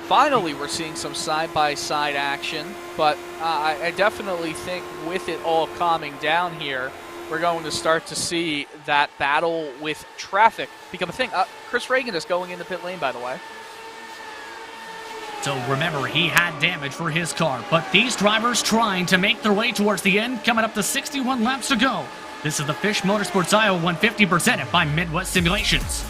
Finally, we're seeing some side-by-side action, but I definitely think with it all calming down here, we're going to start to see that battle with traffic become a thing. Chris Reagan is going into pit lane, by the way. So remember, he had damage for his car, but these drivers trying to make their way towards the end, coming up to 61 laps to go. This is the Fisch Motorsports Iowa 150 presented by Midwest Simulations.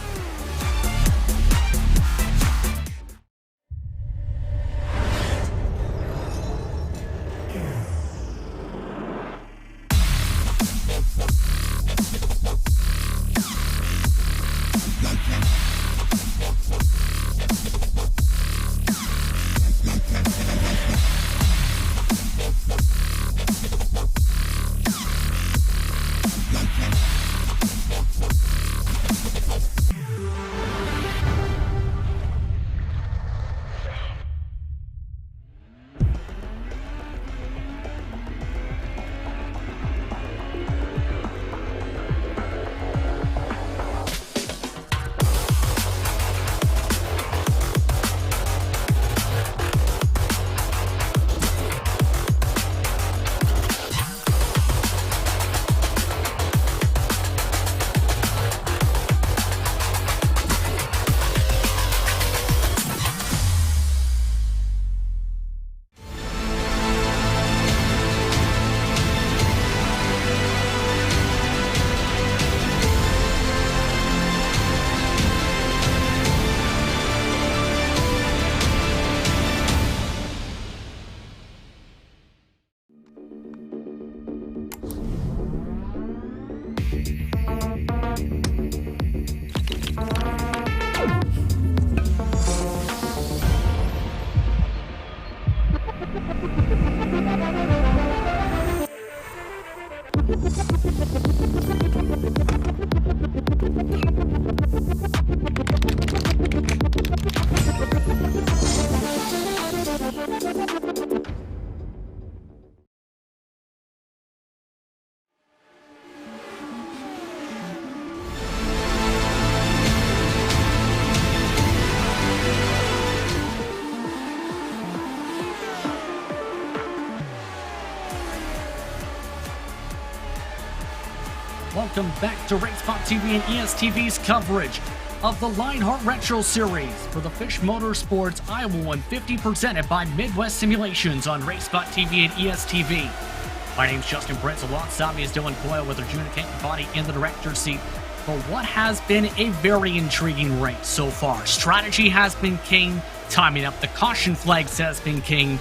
Welcome back to racespottv and ESTV's coverage of the Lionheart Retro Series for the Fisch Motorsports Iowa 150 presented by Midwest Simulations on racespottv and ESTV. My name's Justin Prince. Alongside me is Dylan Coyle with our adjudicating body in the director's seat for what has been a very intriguing race so far. Strategy has been king, timing up the caution flags has been king,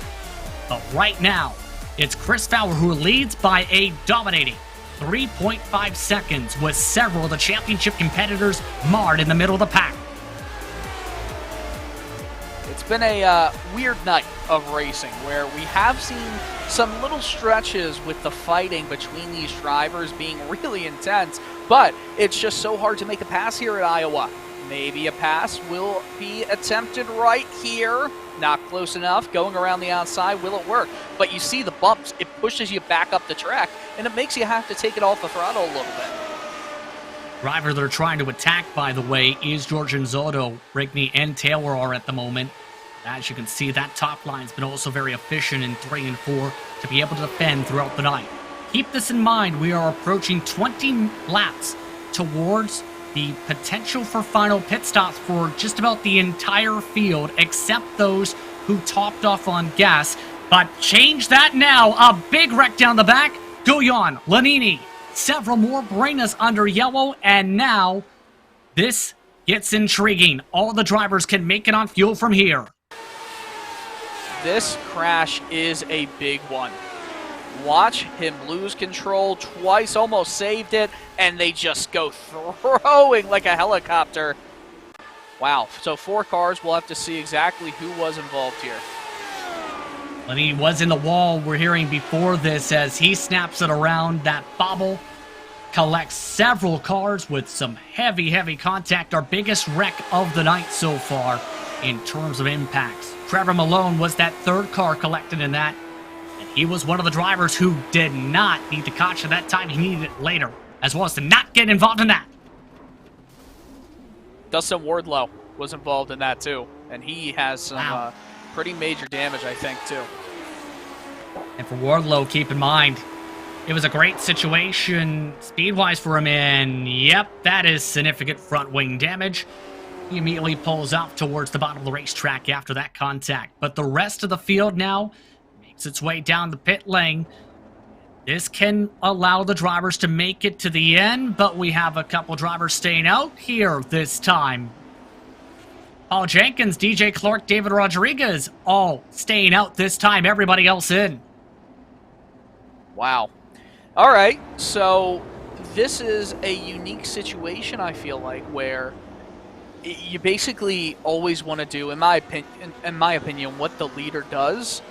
but right now it's Chris Fowler who leads by a dominating 3.5 seconds, with several of the championship competitors marred in the middle of the pack. It's been a weird night of racing where we have seen some little stretches with the fighting between these drivers being really intense, but it's just so hard to make a pass here at Iowa. Maybe a pass will be attempted right here. Not close enough. Going around the outside, will it work? But you see the bumps, it pushes you back up the track, and it makes you have to take it off the throttle a little bit. Driver they're trying to attack, by the way, is Georgian Zotto. Rigney and Taylor are at the moment. As you can see, that top line's been also very efficient in 3 and 4 to be able to defend throughout the night. Keep this in mind, we are approaching 20 laps towards the potential for final pit stops for just about the entire field, except those who topped off on gas. But change that now. A big wreck down the back. Guyon, Lanini, several more bring us under yellow, and now this gets intriguing. All the drivers can make it on fuel from here. This crash is a big one. Watch him lose control twice, almost saved it, and they just go throwing like a helicopter. Wow, so 4 cars. We'll have to see exactly who was involved here. Lanini was in the wall, we're hearing before this, as he snaps it around. That bobble collects several cars with some heavy contact. Our biggest wreck of the night so far in terms of impacts. Trevor Malone was that 3rd car collected in that. And he was one of the drivers who did not need the caution that time. He needed it later, as well as to not get involved in that. Dustin Wardlow was involved in that too. And he has some pretty major damage, I think, too. And for Wardlow, keep in mind, it was a great situation speed-wise for him, and yep, that is significant front wing damage. He immediately pulls off towards the bottom of the racetrack after that contact. But the rest of the field now makes its way down the pit lane. This can allow the drivers to make it to the end, but we have a couple drivers staying out here this time. Paul Jenkins, DJ Clark, David Rodriguez, all staying out this time. Everybody else in. Wow. All right, so this is a unique situation, I feel like, where you basically always want to do, in my opinion, what the leader does.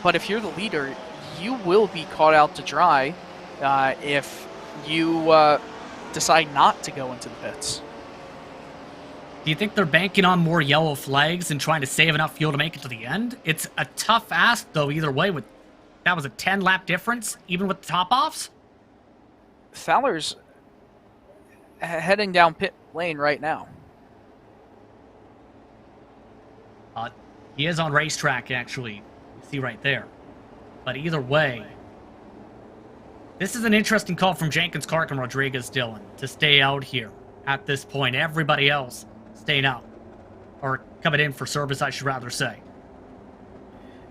But if you're the leader, you will be caught out to dry if you decide not to go into the pits. Do you think they're banking on more yellow flags and trying to save enough fuel to make it to the end? It's a tough ask, though, either way. That was a 10-lap difference, even with the top-offs? Fowler's heading down pit lane right now. He is on racetrack, actually. You see right there. But either way, this is an interesting call from Jenkins, Clark, and Rodriguez, Dylan, to stay out here at this point. Everybody else staying out. Or coming in for service, I should rather say.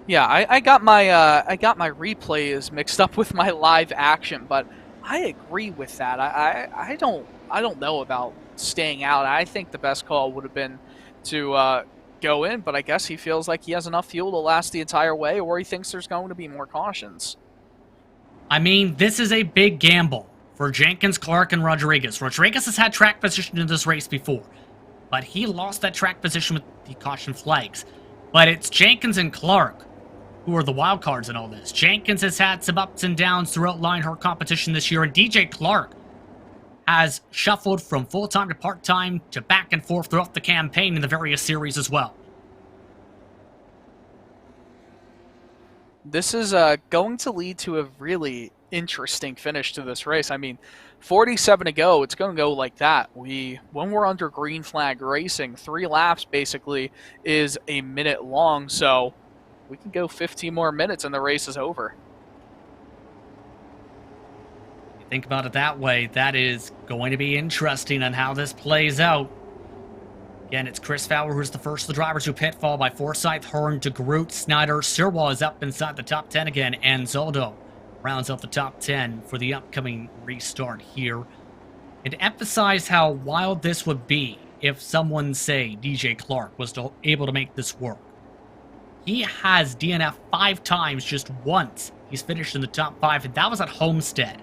Yeah, I got my replays mixed up with my live action, but I agree with that. I don't know about staying out. I think the best call would have been to go in, but I guess he feels like he has enough fuel to last the entire way, or he thinks there's going to be more cautions. I mean, this is a big gamble for Jenkins, Clark, and Rodriguez. Rodriguez has had track position in this race before, but he lost that track position with the caution flags. But it's Jenkins and Clark who are the wild cards in all this. Jenkins has had some ups and downs throughout Lionheart competition this year, and DJ Clark has shuffled from full-time to part-time to back and forth throughout the campaign in the various series as well. This is going to lead to a really interesting finish to this race. I mean, 47 to go, it's going to go like that. When we're under green flag racing, 3 laps basically is a minute long, so we can go 15 more minutes and the race is over. Think about it that way, that is going to be interesting on how this plays out. Again, it's Chris Fowler who's the first of the drivers who pit, followed by Forsyth, Hearn, DeGroot, Snyder. Sirwa is up inside the top 10 again, and Zoldo rounds out the top 10 for the upcoming restart here. And to emphasize how wild this would be if someone, say, DJ Clark, was able to make this work. He has DNF 5 times, just once he's finished in the top 5, and that was at Homestead.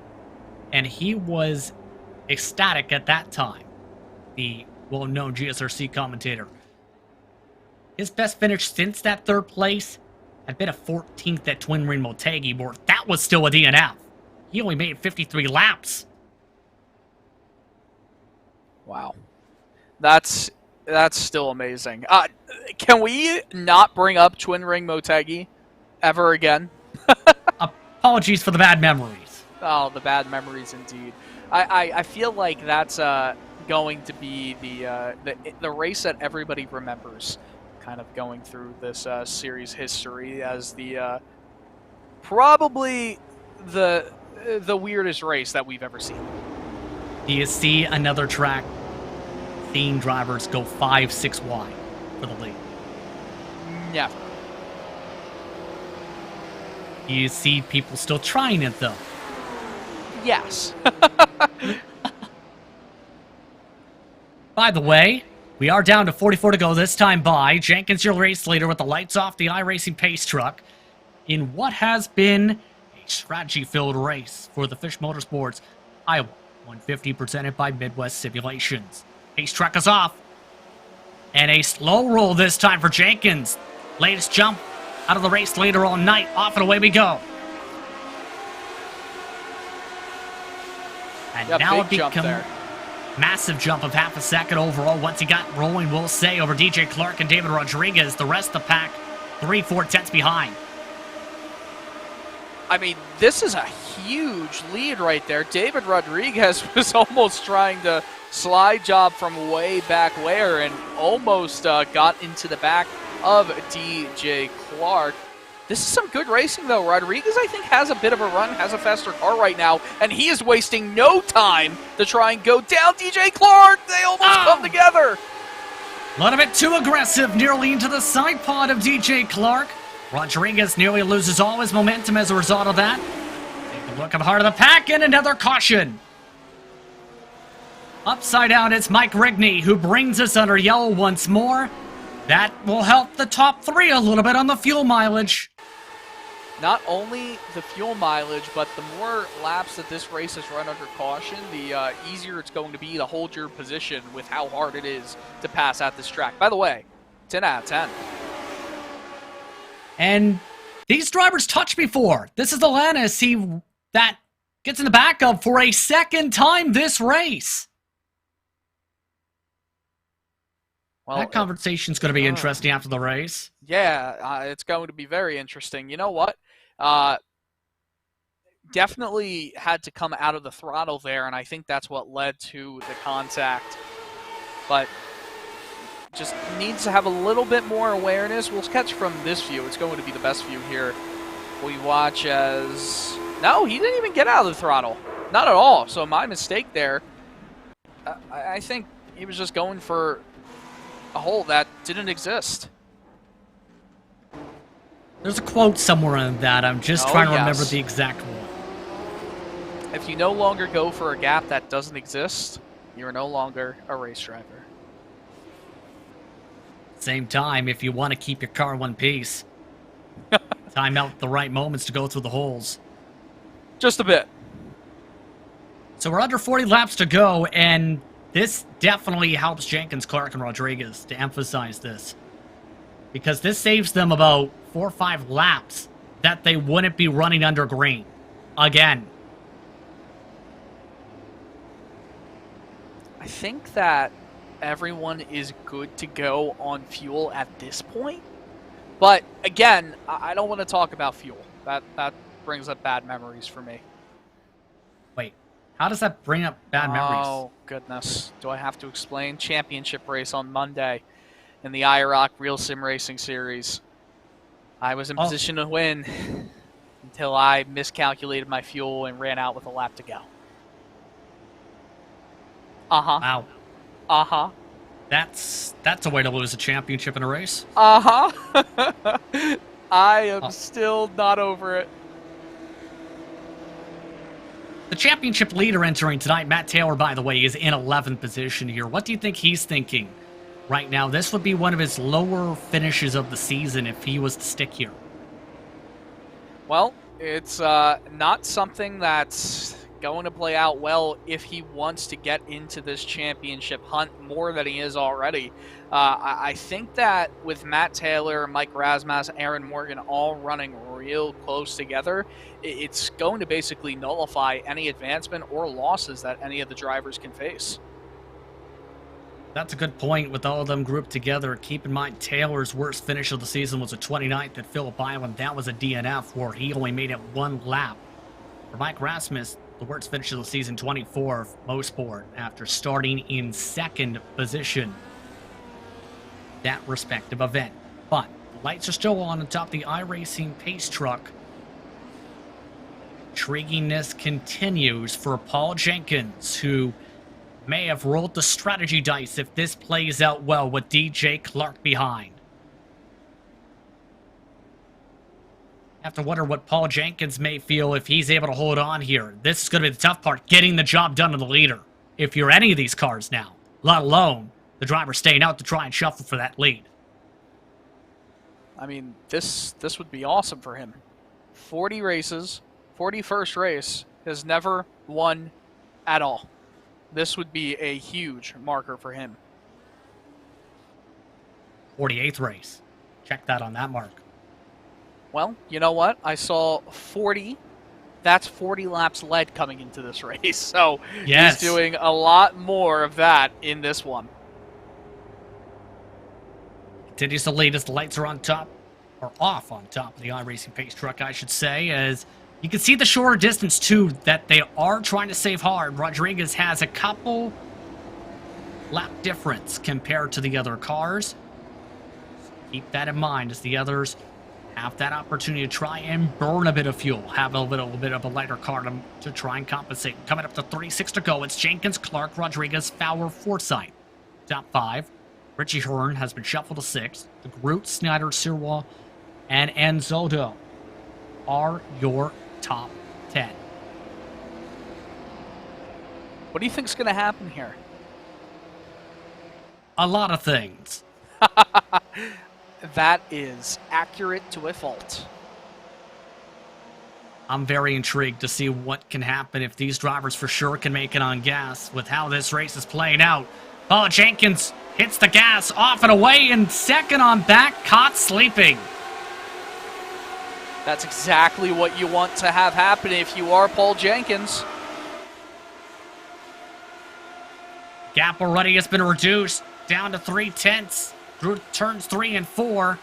And he was ecstatic at that time, the well-known GSRC commentator. His best finish since that 3rd place had been a 14th at Twin Ring Motegi, where that was still a DNF. He only made 53 laps. Wow. That's still amazing. Can we not bring up Twin Ring Motegi ever again? Apologies for the bad memories. Oh, the bad memories indeed. I feel like that's going to be the race that everybody remembers, kind of going through this series history as the probably the weirdest race that we've ever seen. Do you see another track seeing drivers go 5-6 wide for the lead? Never. You see people still trying it, though. Yes. By the way, we are down to 44 to go this time by. Jenkins, your race leader, with the lights off the iRacing pace truck in what has been a strategy-filled race for the Fisch Motorsports Iowa 150 presented by Midwest Simulations. Pace truck is off. And a slow roll this time for Jenkins. Latest jump out of the race leader all night. Off and away we go. And Yeah, now it big jump becomes there. massive jump of half a second overall once he got rolling, we'll say, over DJ Clark and David Rodriguez. The rest of the pack 3-4 tenths behind. I mean, this is a huge lead right there. David Rodriguez was almost trying to slide job from way back there and almost got into the back of DJ Clark. This is some good racing, though. Rodriguez, I think, has a bit of a run, has a faster car right now, and he is wasting no time to try and go down DJ Clark. They almost come together. A little bit too aggressive, nearly into the side pod of DJ Clark. Rodriguez nearly loses all his momentum as a result of that. Take a look at the heart of the pack, and another caution. Upside down, it's Mike Rigney, who brings us under yellow once more. That will help the top three a little bit on the fuel mileage. Not only the fuel mileage, but the more laps that this race is run under caution, the easier it's going to be to hold your position with how hard it is to pass at this track. By the way, 10 out of 10. And these drivers touched before. This is the Lannis that gets in the back of for a second time this race. Well, that conversation's going to be interesting after the race. Yeah, it's going to be very interesting. You know what? Definitely had to come out of the throttle there, and I think that's what led to the contact. But just needs to have a little bit more awareness. We'll catch from this view. It's going to be the best view here. We watch as... No, he didn't even get out of the throttle. Not at all. So my mistake there. I think he was just going for a hole that didn't exist. There's a quote somewhere on that. I'm just trying to remember the exact one. If you no longer go for a gap that doesn't exist, you are no longer a race driver. Same time, if you want to keep your car in one piece, time out the right moments to go through the holes. Just a bit. So we're under 40 laps to go, and this definitely helps Jenkins, Clark, and Rodriguez to emphasize this. Because this saves them about 4 or 5 laps that they wouldn't be running under green. Again. I think that everyone is good to go on fuel at this point. But again, I don't want to talk about fuel. That brings up bad memories for me. Wait, how does that bring up bad memories? Oh, goodness. Do I have to explain? Championship race on Monday in the IROC Real Sim Racing Series. I was in position to win until I miscalculated my fuel and ran out with a lap to go. Uh-huh. Wow. Uh-huh. That's a way to lose a championship in a race. Uh-huh. I am still not over it. The championship leader entering tonight, Matt Taylor, by the way, is in 11th position here. What do you think he's thinking right now? This would be one of his lower finishes of the season if he was to stick here. Well, it's not something that's going to play out well if he wants to get into this championship hunt more than he is already. I think that with Matt Taylor, Mike Rasmus, Aaron Morgan all running real close together, it's going to basically nullify any advancement or losses that any of the drivers can face. That's a good point with all of them grouped together. Keep in mind, Taylor's worst finish of the season was a 29th at Phillip Island. That was a DNF where he only made it 1 lap. For Mike Rasmus, the worst finish of the season, 24th, Mosport, after starting in 2nd position. That respective event. But the lights are still on top of the iRacing pace truck. Intriguiness continues for Paul Jenkins, who may have rolled the strategy dice if this plays out well with DJ Clark behind. Have to wonder what Paul Jenkins may feel if he's able to hold on here. This is going to be the tough part, getting the job done to the leader. If you're any of these cars now, let alone the driver staying out to try and shuffle for that lead. I mean, this would be awesome for him. 40 races, 41st race, has never won at all. This would be a huge marker for him. 48th race. Check that on that mark. Well, you know what? I saw 40. That's 40 laps led coming into this race. So yes, he's doing a lot more of that in this one. Continues to lead as the lights are on top, or off on top of the iRacing pace truck, I should say, as you can see the shorter distance, too, that they are trying to save hard. Rodriguez has a couple lap difference compared to the other cars. So keep that in mind as the others have that opportunity to try and burn a bit of fuel, have a little bit of a lighter car to try and compensate. Coming up to 36 to go, it's Jenkins, Clark, Rodriguez, Fowler, Forsythe. Top 5. Richie Hearn has been shuffled to 6th. The Groot, Snyder, Sirwa, and Anzaldo are your top 10. What do you think's going to happen here? A lot of things. That is accurate to a fault. I'm very intrigued to see what can happen if these drivers for sure can make it on gas with how this race is playing out. Paul Jenkins hits the gas off and away, and second on back, caught sleeping. That's exactly what you want to have happen if you are Paul Jenkins. Gap already has been reduced down to 3/10. Through turns 3 and 4.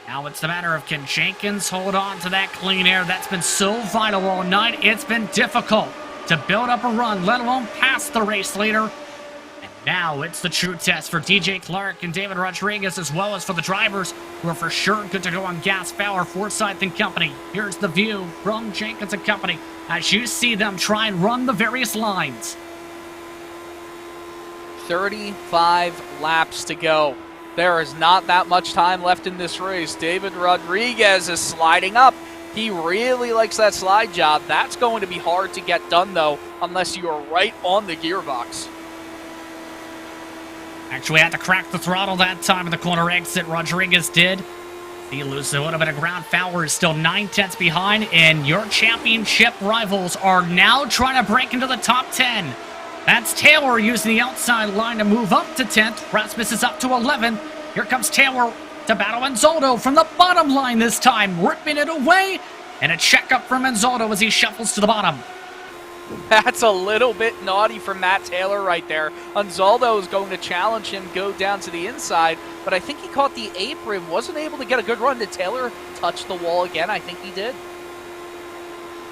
Now it's the matter of, can Jenkins hold on to that clean air? That's been so vital all night. It's been difficult to build up a run, let alone pass the race leader. And now it's the true test for DJ Clark and David Rodriguez, as well as for the drivers who are for sure good to go on gas. Fowler, Forsythe and company. Here's the view from Jenkins and company as you see them try and run the various lines. 35 laps to go. There is not that much time left in this race. David Rodriguez is sliding up. He really likes that slide job. That's going to be hard to get done, though, unless you are right on the gearbox. Actually had to crack the throttle that time in the corner exit. Rodriguez did. He loses a little bit of ground. Fowler is still 9/10 behind, and your championship rivals are now trying to break into the top 10. That's Taylor using the outside line to move up to 10th. Rasmus is up to 11. Here comes Taylor to battle Anzaldo from the bottom line this time, ripping it away. And a checkup from Anzaldo as he shuffles to the bottom. That's a little bit naughty from Matt Taylor right there. Anzaldo is going to challenge him, go down to the inside, but I think he caught the apron, wasn't able to get a good run. Did Taylor touch the wall again? I think he did.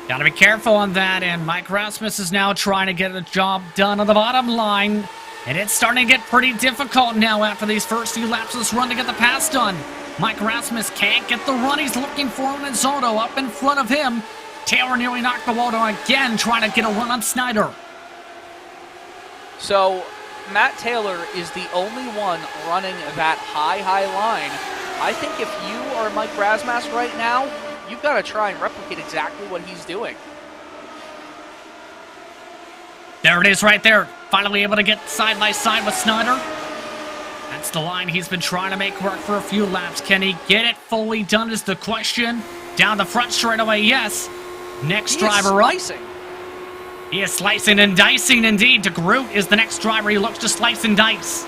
Gotta be careful on that, and Mike Rasmus is now trying to get the job done on the bottom line. And it's starting to get pretty difficult now after these first few laps of this run to get the pass done. Mike Rasmus can't get the run he's looking for, and Anzaldo up in front of him. Taylor nearly knocked the wall down again, trying to get a run on Snyder. So, Matt Taylor is the only one running that high line. I think if you are Mike Rasmus right now, you've got to try and replicate exactly what he's doing. There it is right there. Finally able to get side by side with Snyder. That's the line he's been trying to make work for a few laps. Can he get it fully done is the question. Down the front straight away, yes. Next driver up. He is slicing and dicing indeed. DeGroot is the next driver. He looks to slice and dice.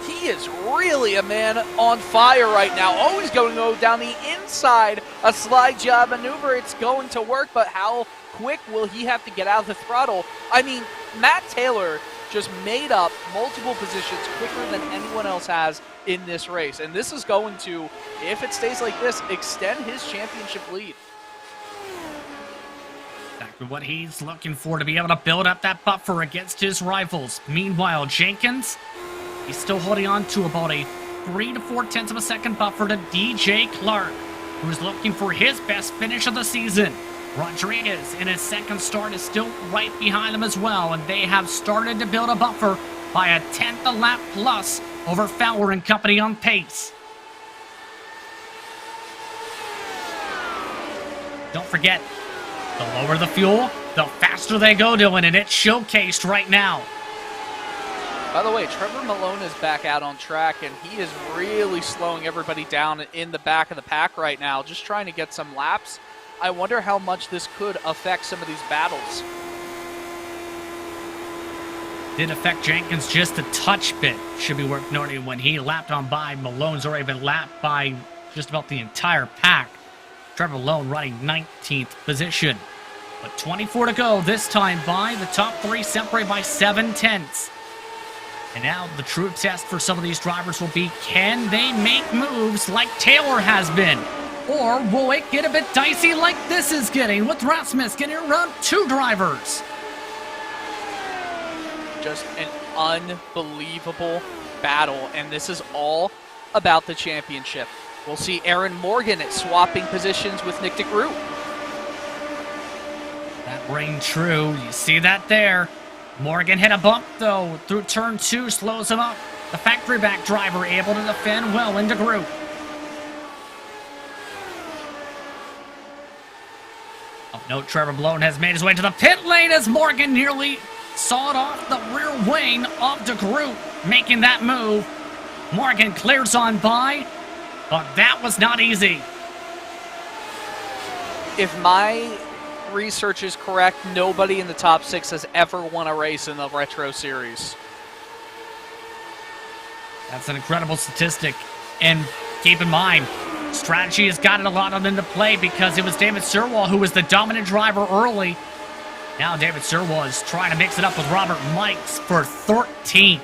He is really a man on fire right now. Always going to go down the inside. A slide job maneuver. It's going to work, but how quick will he have to get out of the throttle? I mean, Matt Taylor just made up multiple positions quicker than anyone else has in this race. And this is going to, if it stays like this, extend his championship lead. Exactly what he's looking for, to be able to build up that buffer against his rivals. Meanwhile, Jenkins, he's still holding on to about a 3 to 4/10 of a second buffer to DJ Clark, who's looking for his best finish of the season. Rodriguez, in his second start, is still right behind them as well, and they have started to build a buffer by a 10th a lap plus over Fowler and company on pace. Don't forget, the lower the fuel, the faster they go doing it. It's showcased right now. By the way, Trevor Malone is back out on track, and he is really slowing everybody down in the back of the pack right now, just trying to get some laps. I wonder how much this could affect some of these battles. Did affect Jenkins just a touch bit. Should be worth noting when he lapped on by, Malone's already been lapped by just about the entire pack. Trevor Malone running 19th position. But 24 to go this time by. The top three separated by 7/10. And now the true test for some of these drivers will be, can they make moves like Taylor has been? Or will it get a bit dicey like this is getting, with Rasmus getting around 2 drivers? Just an unbelievable battle, and this is all about the championship. We'll see Aaron Morgan swapping positions with Nick DeGroot. That rang true. You see that there. Morgan hit a bump, though, through turn 2, slows him up. The factory back driver able to defend well into group. Of note, Trevor Malone has made his way to the pit lane as Morgan nearly sawed off the rear wing of DeGroot, making that move. Morgan clears on by, but that was not easy. If my research is correct, nobody in the top 6 has ever won a race in the Retro Series. That's an incredible statistic. And keep in mind, strategy has gotten a lot into play because it was David Sirwall who was the dominant driver early. Now David Sirwall is trying to mix it up with Robert Mikes for 13th.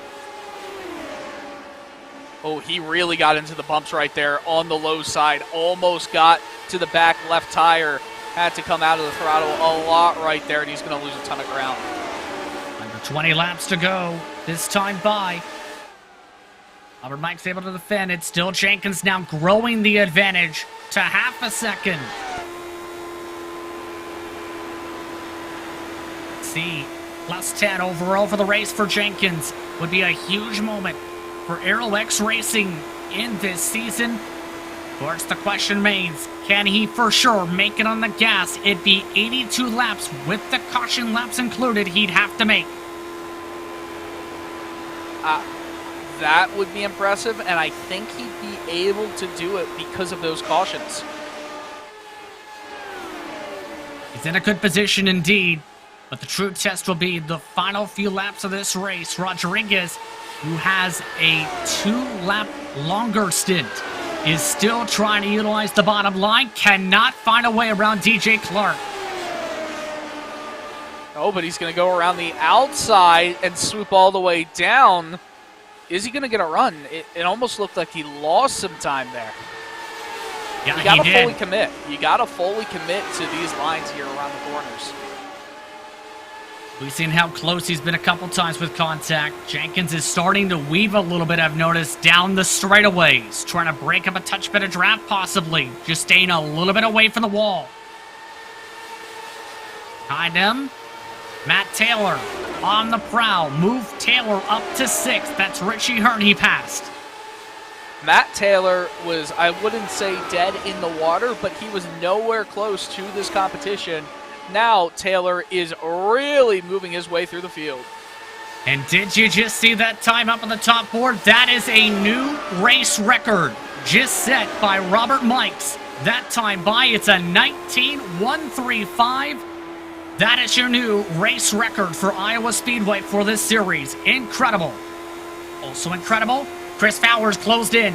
Oh, he really got into the bumps right there on the low side. Almost got to the back left tire. Had to come out of the throttle a lot right there, and he's going to lose a ton of ground. Under 20 laps to go. This time by. Robert Mike's able to defend. It's still Jenkins now growing the advantage to half a second. Let's see. Plus 10 overall for the race for Jenkins. Would be a huge moment for iracing Racing in this season. Of course, the question remains, can he for sure make it on the gas? It'd be 82 laps with the caution laps included he'd have to make. That would be impressive, and I think he'd be able to do it because of those cautions. He's in a good position indeed, but the true test will be the final few laps of this race. Rodriguez, who has a 2-lap longer stint, is still trying to utilize the bottom line, cannot find a way around DJ Clark. Oh, but he's going to go around the outside and swoop all the way down. Is he going to get a run? It almost looked like he lost some time there. Yeah, you got to fully commit. You got to fully commit to these lines here around the corners. We've seen how close he's been a couple times with contact. Jenkins is starting to weave a little bit, I've noticed, down the straightaways. Trying to break up a touch bit of draft, possibly. Just staying a little bit away from the wall. Behind him, Matt Taylor on the prowl. Move Taylor up to 6th. That's Richie Hearn he passed. Matt Taylor was, I wouldn't say dead in the water, but he was nowhere close to this competition. Now Taylor is really moving his way through the field. And did you just see that time up on the top board? That is a new race record just set by Robert Mikes. That time by, it's a 19.135. That is your new race record for Iowa Speedway for this series. Incredible. Also incredible, Chris Fowler's closed in.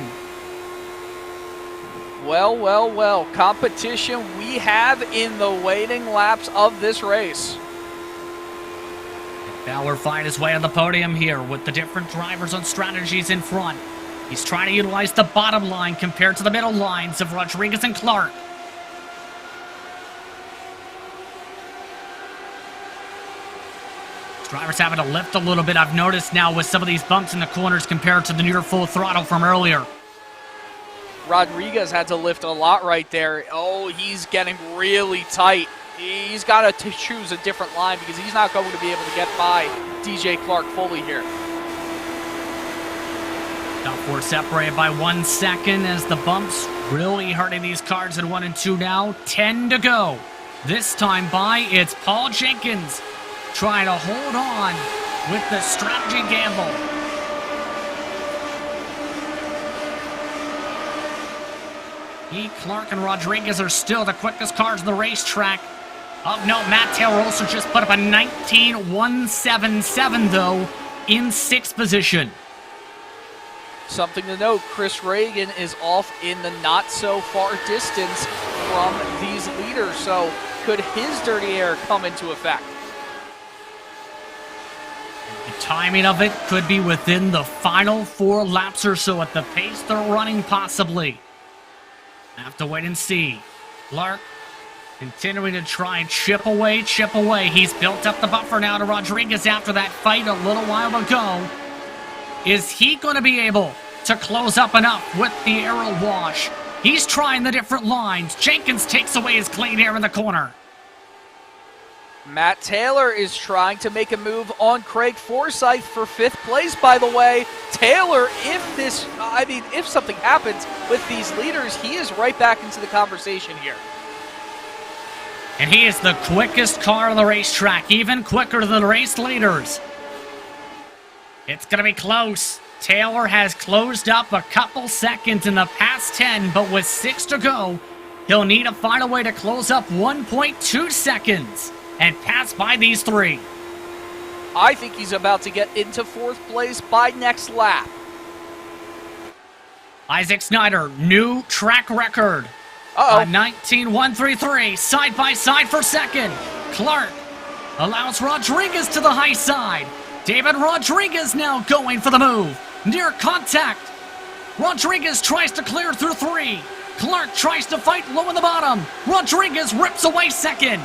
Well, well, well. Competition we have in the waiting laps of this race. Fowler find his way on the podium here with the different drivers on strategies in front. He's trying to utilize the bottom line compared to the middle lines of Rodriguez and Clark. Drivers having to lift a little bit, I've noticed now, with some of these bumps in the corners compared to the near full throttle from earlier. Rodriguez had to lift a lot right there. Oh, he's getting really tight. He's got to choose a different line because he's not going to be able to get by DJ Clark fully here. Top 4 separated by 1 second as the bumps Really hurting these cars in 1 and 2 now. 10 to go. This time by, it's Paul Jenkins trying to hold on with the strategy gamble. He, Clark, and Rodriguez are still the quickest cars in the racetrack. Oh no, Matt Taylor also just put up a 19.177 though in 6th position. Something to note, Chris Reagan is off in the not-so-far distance from these leaders, so could his dirty air come into effect? The timing of it could be within the final 4 laps or so at the pace they're running, possibly. Have to wait and see. Clark continuing to try and chip away, chip away. He's built up the buffer now to Rodriguez after that fight a little while ago. Is he going to be able to close up enough with the aero wash? He's trying the different lines. Jenkins takes away his clean air in the corner. Matt Taylor is trying to make a move on Craig Forsyth for 5th place, by the way. Taylor, if something happens with these leaders, he is right back into the conversation here. And he is the quickest car on the racetrack, even quicker than the race leaders. It's going to be close. Taylor has closed up a couple seconds in the past 10, but with 6 to go, he'll need to find a way to close up 1.2 seconds and pass by these 3. I think he's about to get into 4th place by next lap. Isaac Snyder, new track record. Uh-oh. 19.133, side by side for 2nd. Clark allows Rodriguez to the high side. David Rodriguez now going for the move. Near contact. Rodriguez tries to clear through 3. Clark tries to fight low in the bottom. Rodriguez rips away 2nd.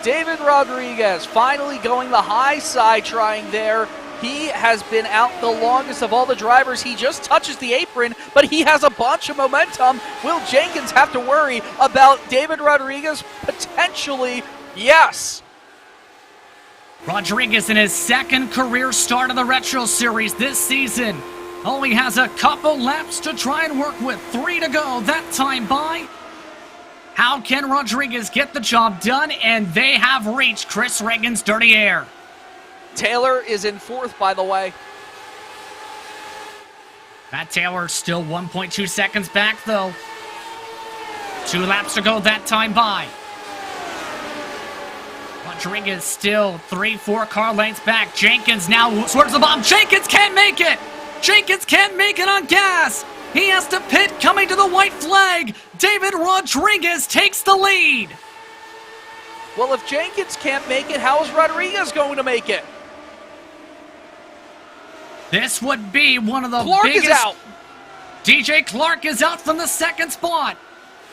David Rodriguez finally going the high side, trying there. He has been out the longest of all the drivers. He just touches the apron, but he has a bunch of momentum. Will Jenkins have to worry about David Rodriguez? Potentially, yes. Rodriguez in his 2nd career start of the Retro Series this season. Only has a couple laps to try and work with. 3 to go that time by. How can Rodriguez get the job done? And they have reached Chris Reagan's dirty air. Taylor is in 4th, by the way. Matt Taylor still 1.2 seconds back, though. 2 laps to go that time by. Rodriguez still 3-4 car lengths back. Jenkins now swerves the bomb. Jenkins can't make it! Jenkins can't make it on gas! He has to pit coming to the white flag. David Rodriguez takes the lead. Well, if Jenkins can't make it, how is Rodriguez going to make it? This would be one of the Clark biggest... is out. DJ Clark is out from the 2nd spot.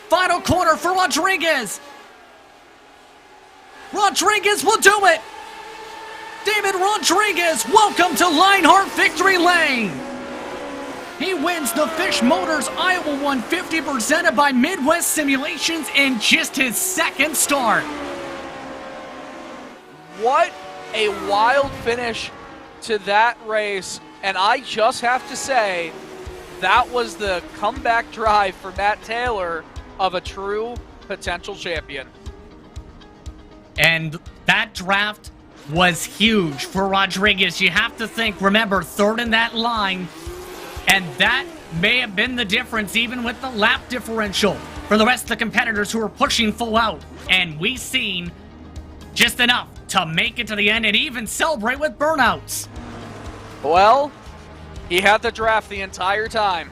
Final corner for Rodriguez. Rodriguez will do it. David Rodriguez, welcome to Lionheart Victory Lane. He wins the Fisch Motors Iowa 150 presented by Midwest Simulations in just his 2nd start. What a wild finish to that race. And I just have to say, that was the comeback drive for Matt Taylor of a true potential champion. And that draft was huge for Rodriguez. You have to think, remember, 3rd in that line. And that may have been the difference, even with the lap differential, for the rest of the competitors who were pushing full out. And we've seen just enough to make it to the end and even celebrate with burnouts. Well, he had the draft the entire time.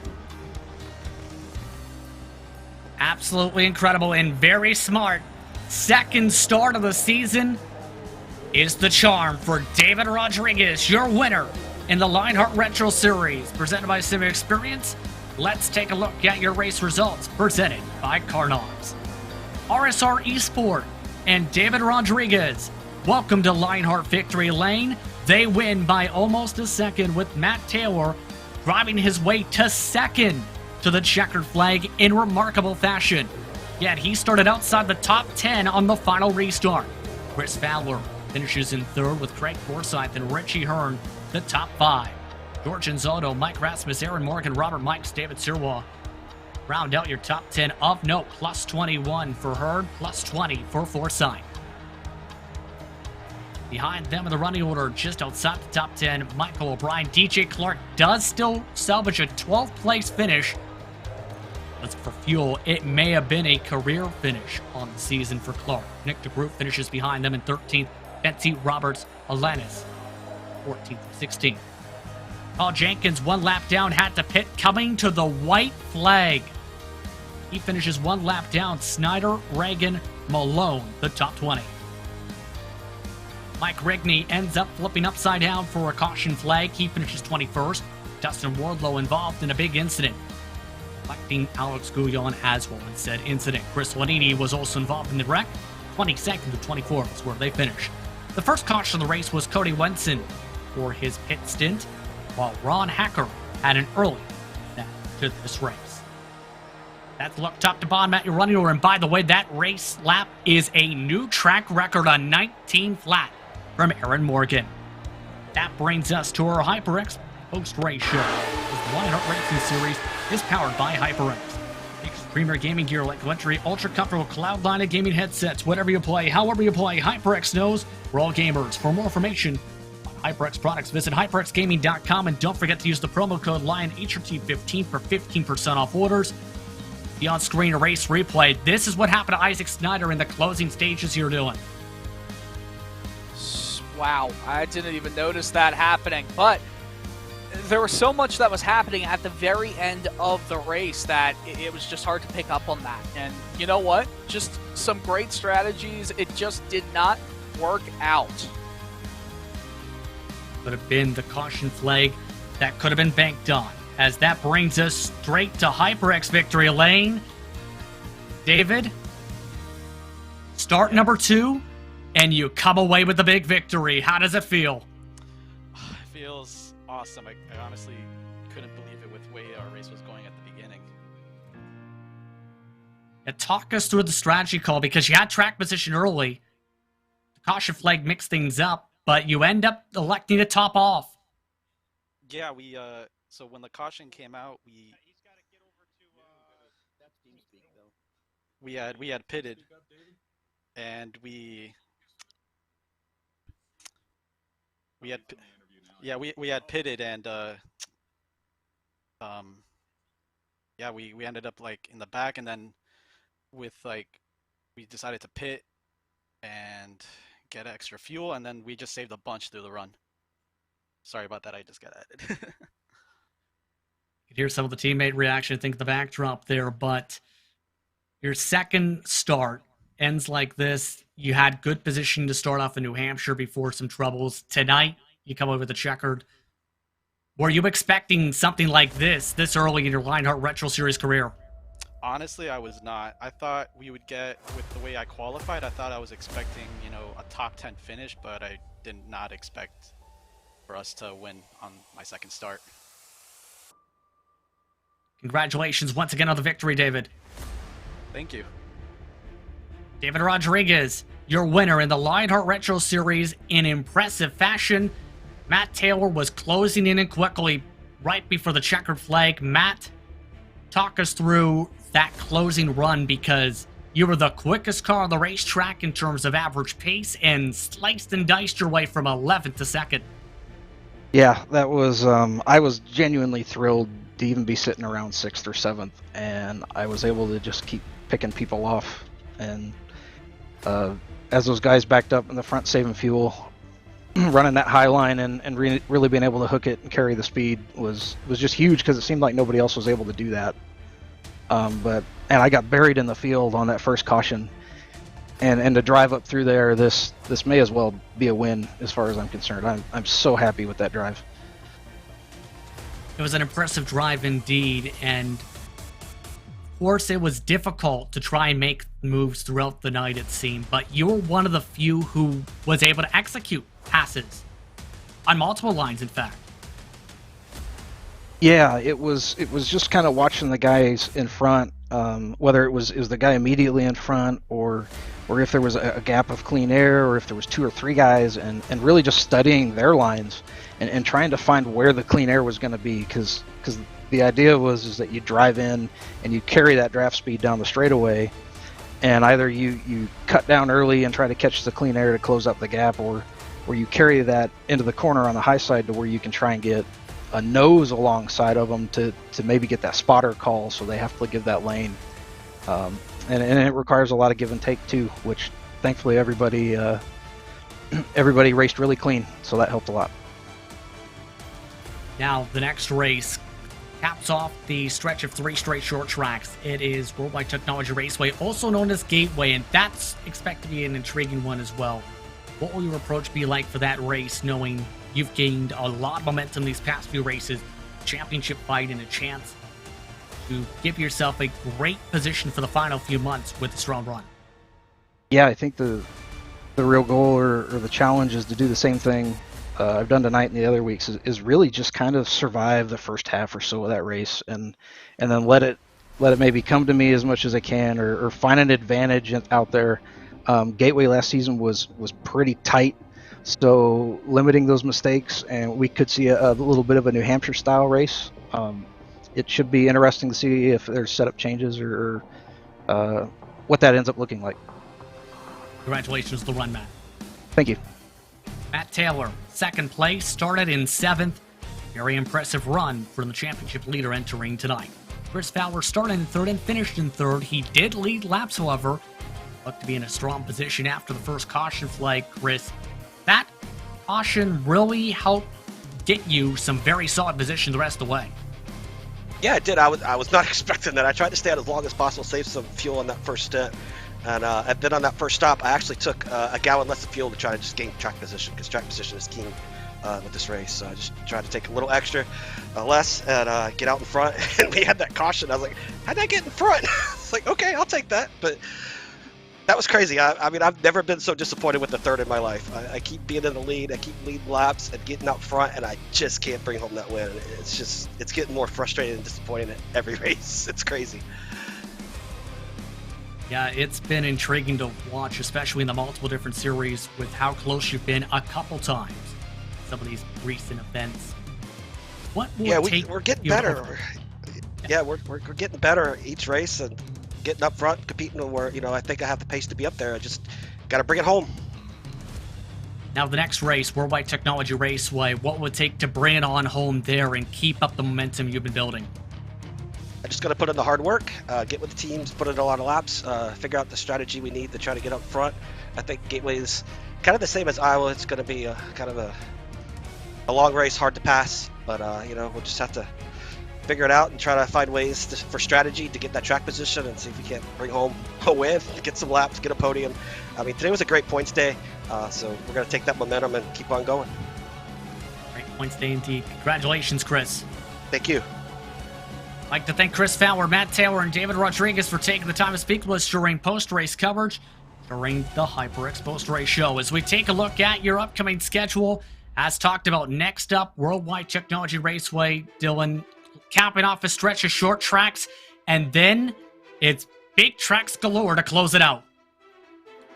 Absolutely incredible and very smart. 2nd start of the season is the charm for David Rodriguez, your winner in the Lionheart Retro Series, presented by Sim Experience. Let's take a look at your race results, presented by Carnarvs. RSR Esport and David Rodriguez, welcome to Lionheart Victory Lane. They win by almost a second, with Matt Taylor driving his way to 2nd to the checkered flag in remarkable fashion. Yet he started outside the top 10 on the final restart. Chris Fowler finishes in 3rd with Craig Forsyth and Richie Hearn, the top 5. George Anzaldo, Mike Rasmus, Aaron Morgan, Robert Mikes, David Sirwa, Round out your top 10 of note. Plus 21 for Hurd, plus 20 for Forsyth. Behind them in the running order, just outside the top 10, Michael O'Brien. DJ Clark does still salvage a 12th place finish. As for fuel, it may have been a career finish on the season for Clark. Nick DeGroot finishes behind them in 13th. Betsy Roberts, Alanis, 14th, 16th. Paul Jenkins, one lap down, had to pit, coming to the white flag. He finishes one lap down. Snyder, Reagan, Malone, the top 20. Mike Rigney ends up flipping upside down for a caution flag. He finishes 21st. Dustin Wardlow involved in a big incident, electing Alex Gouillon as well in said incident. Chris Lanini was also involved in the wreck. 22nd to 24th is where they finished. The first caution of the race was Cody Wenson for his pit stint, while Ron Hacker had an early snap to this race. That's look top to bottom at your running order. And by the way, that race lap is a new track record on 19 flat from Aaron Morgan. That brings us to our HyperX post-race show. The Lionheart Racing Series is powered by HyperX. Features premier gaming gear like luxury, ultra-comfortable cloud-lined gaming headsets. Whatever you play, however you play, HyperX knows we're all gamers. For more information on HyperX products, visit hyperxgaming.com, and don't forget to use the promo code LionHRT15 for 15% off orders. The on-screen race replay. This is what happened to Isaac Snyder in the closing stages you're doing. Wow, I didn't even notice that happening, but there was so much that was happening at the very end of the race that it was just hard to pick up on that. And you know what? Just some great strategies. It just did not work out. Could have been the caution flag that could have been banked on. As that brings us straight to HyperX victory lane. David, start number 2, and you come away with the big victory. How does it feel? It feels awesome. I honestly couldn't believe it with the way our race was going at the beginning. And talk us through the strategy call, because you had track position early. The caution flag mixed things up, but you end up electing to top off. Yeah, so when the caution came out, we had pitted, and we had pitted, and we ended up like in the back, and then we decided to pit and get extra fuel, and then we just saved a bunch through the run. Sorry about that, I just got added. You could hear some of the teammate reaction, think the backdrop there, but your second start ends like this. You had good position to start off in New Hampshire before some troubles. Tonight, you come over with a checkered. Were you expecting something like this early in your Lionheart Retro Series career? Honestly, I was not. I thought we would get, with the way I qualified, I thought I was expecting, a top 10 finish, but I did not expect for us to win on my second start. Congratulations once again on the victory, David. Thank you. David Rodriguez, your winner in the Lionheart Retro Series in impressive fashion. Matt Taylor was closing in quickly right before the checkered flag. Matt, talk us through that closing run, because you were the quickest car on the racetrack in terms of average pace and sliced and diced your way from 11th to 2nd. Yeah, that was, I was genuinely thrilled to even be sitting around 6th or 7th, and I was able to just keep picking people off. And as those guys backed up in the front saving fuel, running that high line and really being able to hook it and carry the speed was just huge, because it seemed like nobody else was able to do that. And I got buried in the field on that first caution, and to drive up through there, this may as well be a win as far as I'm concerned. I'm so happy with that drive. It was an impressive drive indeed, and of course it was difficult to try and make moves throughout the night, it seemed, but you were one of the few who was able to execute passes on multiple lines, in fact. Yeah, it was just kind of watching the guys in front, whether it was the guy immediately in front, or if there was a gap of clean air, or if there was 2 or 3 guys, and really just studying their lines and trying to find where the clean air was going to be, because the idea is that you drive in and you carry that draft speed down the straightaway, and either you cut down early and try to catch the clean air to close up the gap, or you carry that into the corner on the high side to where you can try and get a nose alongside of them to maybe get that spotter call, so they have to give that lane. And it requires a lot of give and take too, which thankfully everybody raced really clean, so that helped a lot. Now, the next race caps off the stretch of 3 straight short tracks. It is Worldwide Technology Raceway, also known as Gateway, and that's expected to be an intriguing one as well. What will your approach be like for that race, knowing you've gained a lot of momentum these past few races, championship fight, and a chance to give yourself a great position for the final few months with a strong run? Yeah, I think the real goal or the challenge is to do the same thing I've done tonight and the other weeks, is really just kind of survive the first half or so of that race, and then let it maybe come to me as much as I can, or find an advantage out there. Gateway last season was pretty tight, so limiting those mistakes, and we could see a little bit of a New Hampshire style race. It should be interesting to see if there's setup changes or what that ends up looking like. Congratulations to the run, Matt. Thank you. Matt Taylor, second place, started in 7th. Very impressive run from the championship leader entering tonight. Chris Fowler started in 3rd and finished in 3rd. He did lead laps, however. Looked to be in a strong position after the first caution flag, Chris. That caution really helped get you some very solid position the rest of the way. Yeah, it did. I was not expecting that. I tried to stay out as long as possible, save some fuel on that first stint. And then on that first stop, I actually took a gallon less of fuel to try to just gain track position, because track position is key with this race. So I just tried to take a little extra, less, and get out in front. And we had that caution. I was like, how'd I get in front? It's like, okay, I'll take that. But that was crazy. I mean, I've never been so disappointed with the 3rd in my life. I keep being in the lead. I keep leading laps and getting out front, and I just can't bring home that win. It's getting more frustrating and disappointing at every race. It's crazy. Yeah, it's been intriguing to watch, especially in the multiple different series, with how close you've been a couple times. Some of these recent events. What will it take? We're getting better. Yeah, we're getting better each race and getting up front, competing where, I think I have the pace to be up there. I just got to bring it home. Now, the next race, Worldwide Technology Raceway, what will it take to bring it on home there and keep up the momentum you've been building? I just got to put in the hard work, get with the teams, put in a lot of laps, figure out the strategy we need to try to get up front. I think Gateway is kind of the same as Iowa. It's going to be kind of a long race, hard to pass, but we'll just have to figure it out and try to find ways for strategy to get that track position and see if we can't bring home a win, get some laps, get a podium. I mean, today was a great points day, so we're going to take that momentum and keep on going. Great points day indeed. Congratulations, Chris. Thank you. I'd like to thank Chris Fowler, Matt Taylor, and David Rodriguez for taking the time to speak with us during post-race coverage during the HyperX post-race show. As we take a look at your upcoming schedule, as talked about, next up, Worldwide Technology Raceway, Dylan, capping off a stretch of short tracks, and then it's big tracks galore to close it out.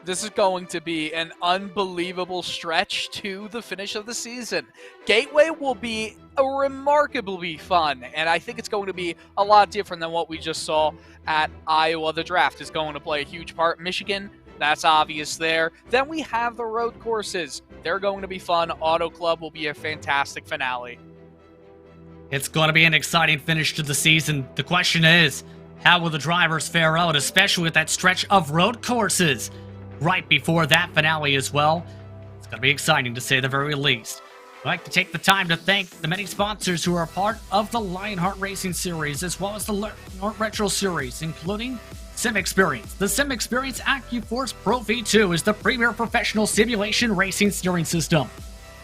This is going to be an unbelievable stretch to the finish of the season. Gateway will be remarkably fun, and I think it's going to be a lot different than what we just saw at Iowa. The draft is going to play a huge part. Michigan, that's obvious there. Then we have the road courses. They're going to be fun. Auto Club will be a fantastic finale. It's going to be an exciting finish to the season. The question is, how will the drivers fare out, especially with that stretch of road courses right before that finale as well? It's going to be exciting, to say the very least. I'd like to take the time to thank the many sponsors who are a part of the Lionheart Racing Series, as well as the Lionheart Retro Series, including SimXperience. The SimXperience AccuForce Pro V2 is the premier professional simulation racing steering system.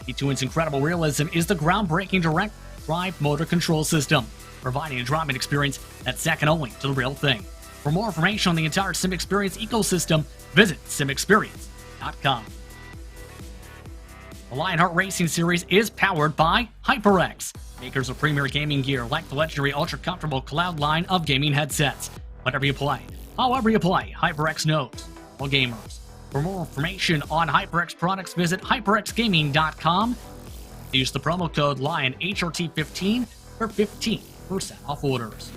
V2's incredible realism is the groundbreaking direct drive motor control system, providing a driving experience that's second only to the real thing. For more information on the entire SimXperience ecosystem, visit simexperience.com. The Lionheart Racing Series is powered by HyperX, makers of premier gaming gear like the legendary ultra-comfortable Cloud line of gaming headsets. Whatever you play, however you play, HyperX knows all gamers. For more information on HyperX products, visit hyperxgaming.com. Use the promo code LionHRT15 for 15% off orders.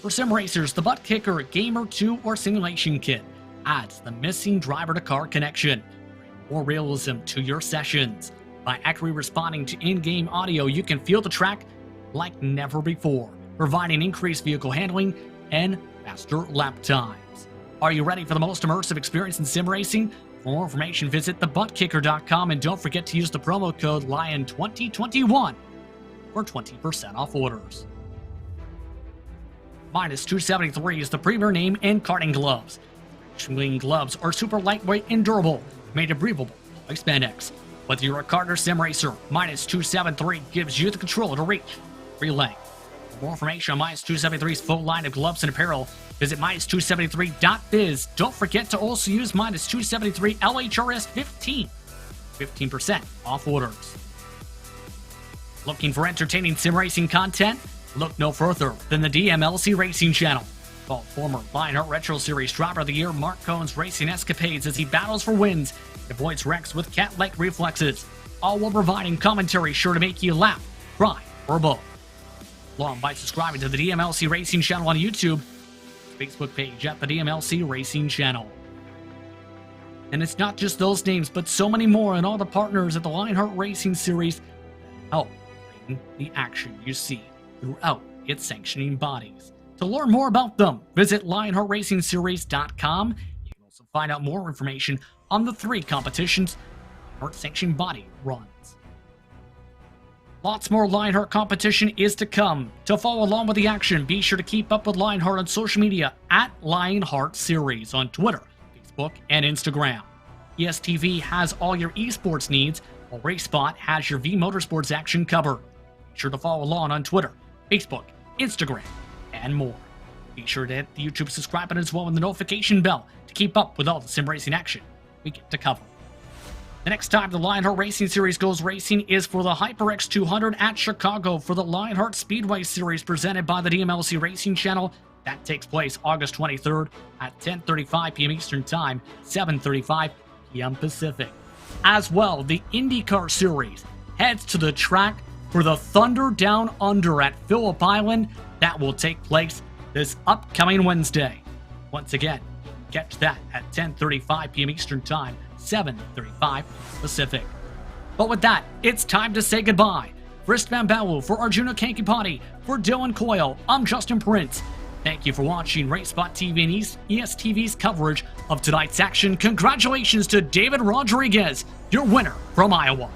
For sim racers, the buttkicker Gamer 2 or Simulation Kit adds the missing driver-to-car connection, bringing more realism to your sessions. By accurately responding to in-game audio, you can feel the track like never before, providing increased vehicle handling and faster lap times. Are you ready for the most immersive experience in sim racing? For more information, visit thebuttkicker.com and don't forget to use the promo code LION2021 for 20% off orders. Minus 273 is the premier name in karting gloves. Swinging gloves are super lightweight and durable, made of breathable like spandex. Whether you're a kart or sim racer, Minus 273 gives you the control to reach free length. For more information on Minus 273's full line of gloves and apparel, visit minus273.biz. Don't forget to also use Minus 273 LHRS 15. 15% off orders. Looking for entertaining sim racing content? Look no further than the DMLC Racing channel. Follow former Lionheart Retro Series Driver of the Year Mark Cohen's racing escapades as he battles for wins and avoids wrecks with cat-like reflexes, all while providing commentary sure to make you laugh, cry, or both. Along by subscribing to the DMLC Racing channel on YouTube, Facebook page at the DMLC Racing channel. And it's not just those names, but so many more and all the partners at the Lionheart Racing Series that help bring the action you see throughout its sanctioning bodies. To learn more about them, visit lionheartracingseries.com. You can also find out more information on the 3 competitions Lionheart sanctioned body runs. Lots more Lionheart competition is to come. To follow along with the action, be sure to keep up with Lionheart on social media at Lionheart Series on Twitter, Facebook, and Instagram. ESTV has all your esports needs, while RaceSpot has your V Motorsports action covered. Be sure to follow along on Twitter, Facebook, Instagram, and more. Be sure to hit the YouTube subscribe button as well and the notification bell to keep up with all the sim racing action we get to cover. The next time the Lionheart Racing Series goes racing is for the HyperX 200 at Chicago for the Lionheart Speedway Series presented by the DMLC Racing Channel. That takes place August 23rd at 10:35 p.m. Eastern Time, 7:35 p.m. Pacific. As well, the IndyCar Series heads to the track for the Thunder Down Under at Phillip Island. That will take place this upcoming Wednesday. Once again, catch that at 10:35 p.m. Eastern Time, 7:35 Pacific. But with that, it's time to say goodbye. For Istvan Balu, for Arjuna Kankipati, for Dylan Coyle, I'm Justin Prince. Thank you for watching racespottv and ESTV's coverage of tonight's action. Congratulations to David Rodriguez, your winner from Iowa.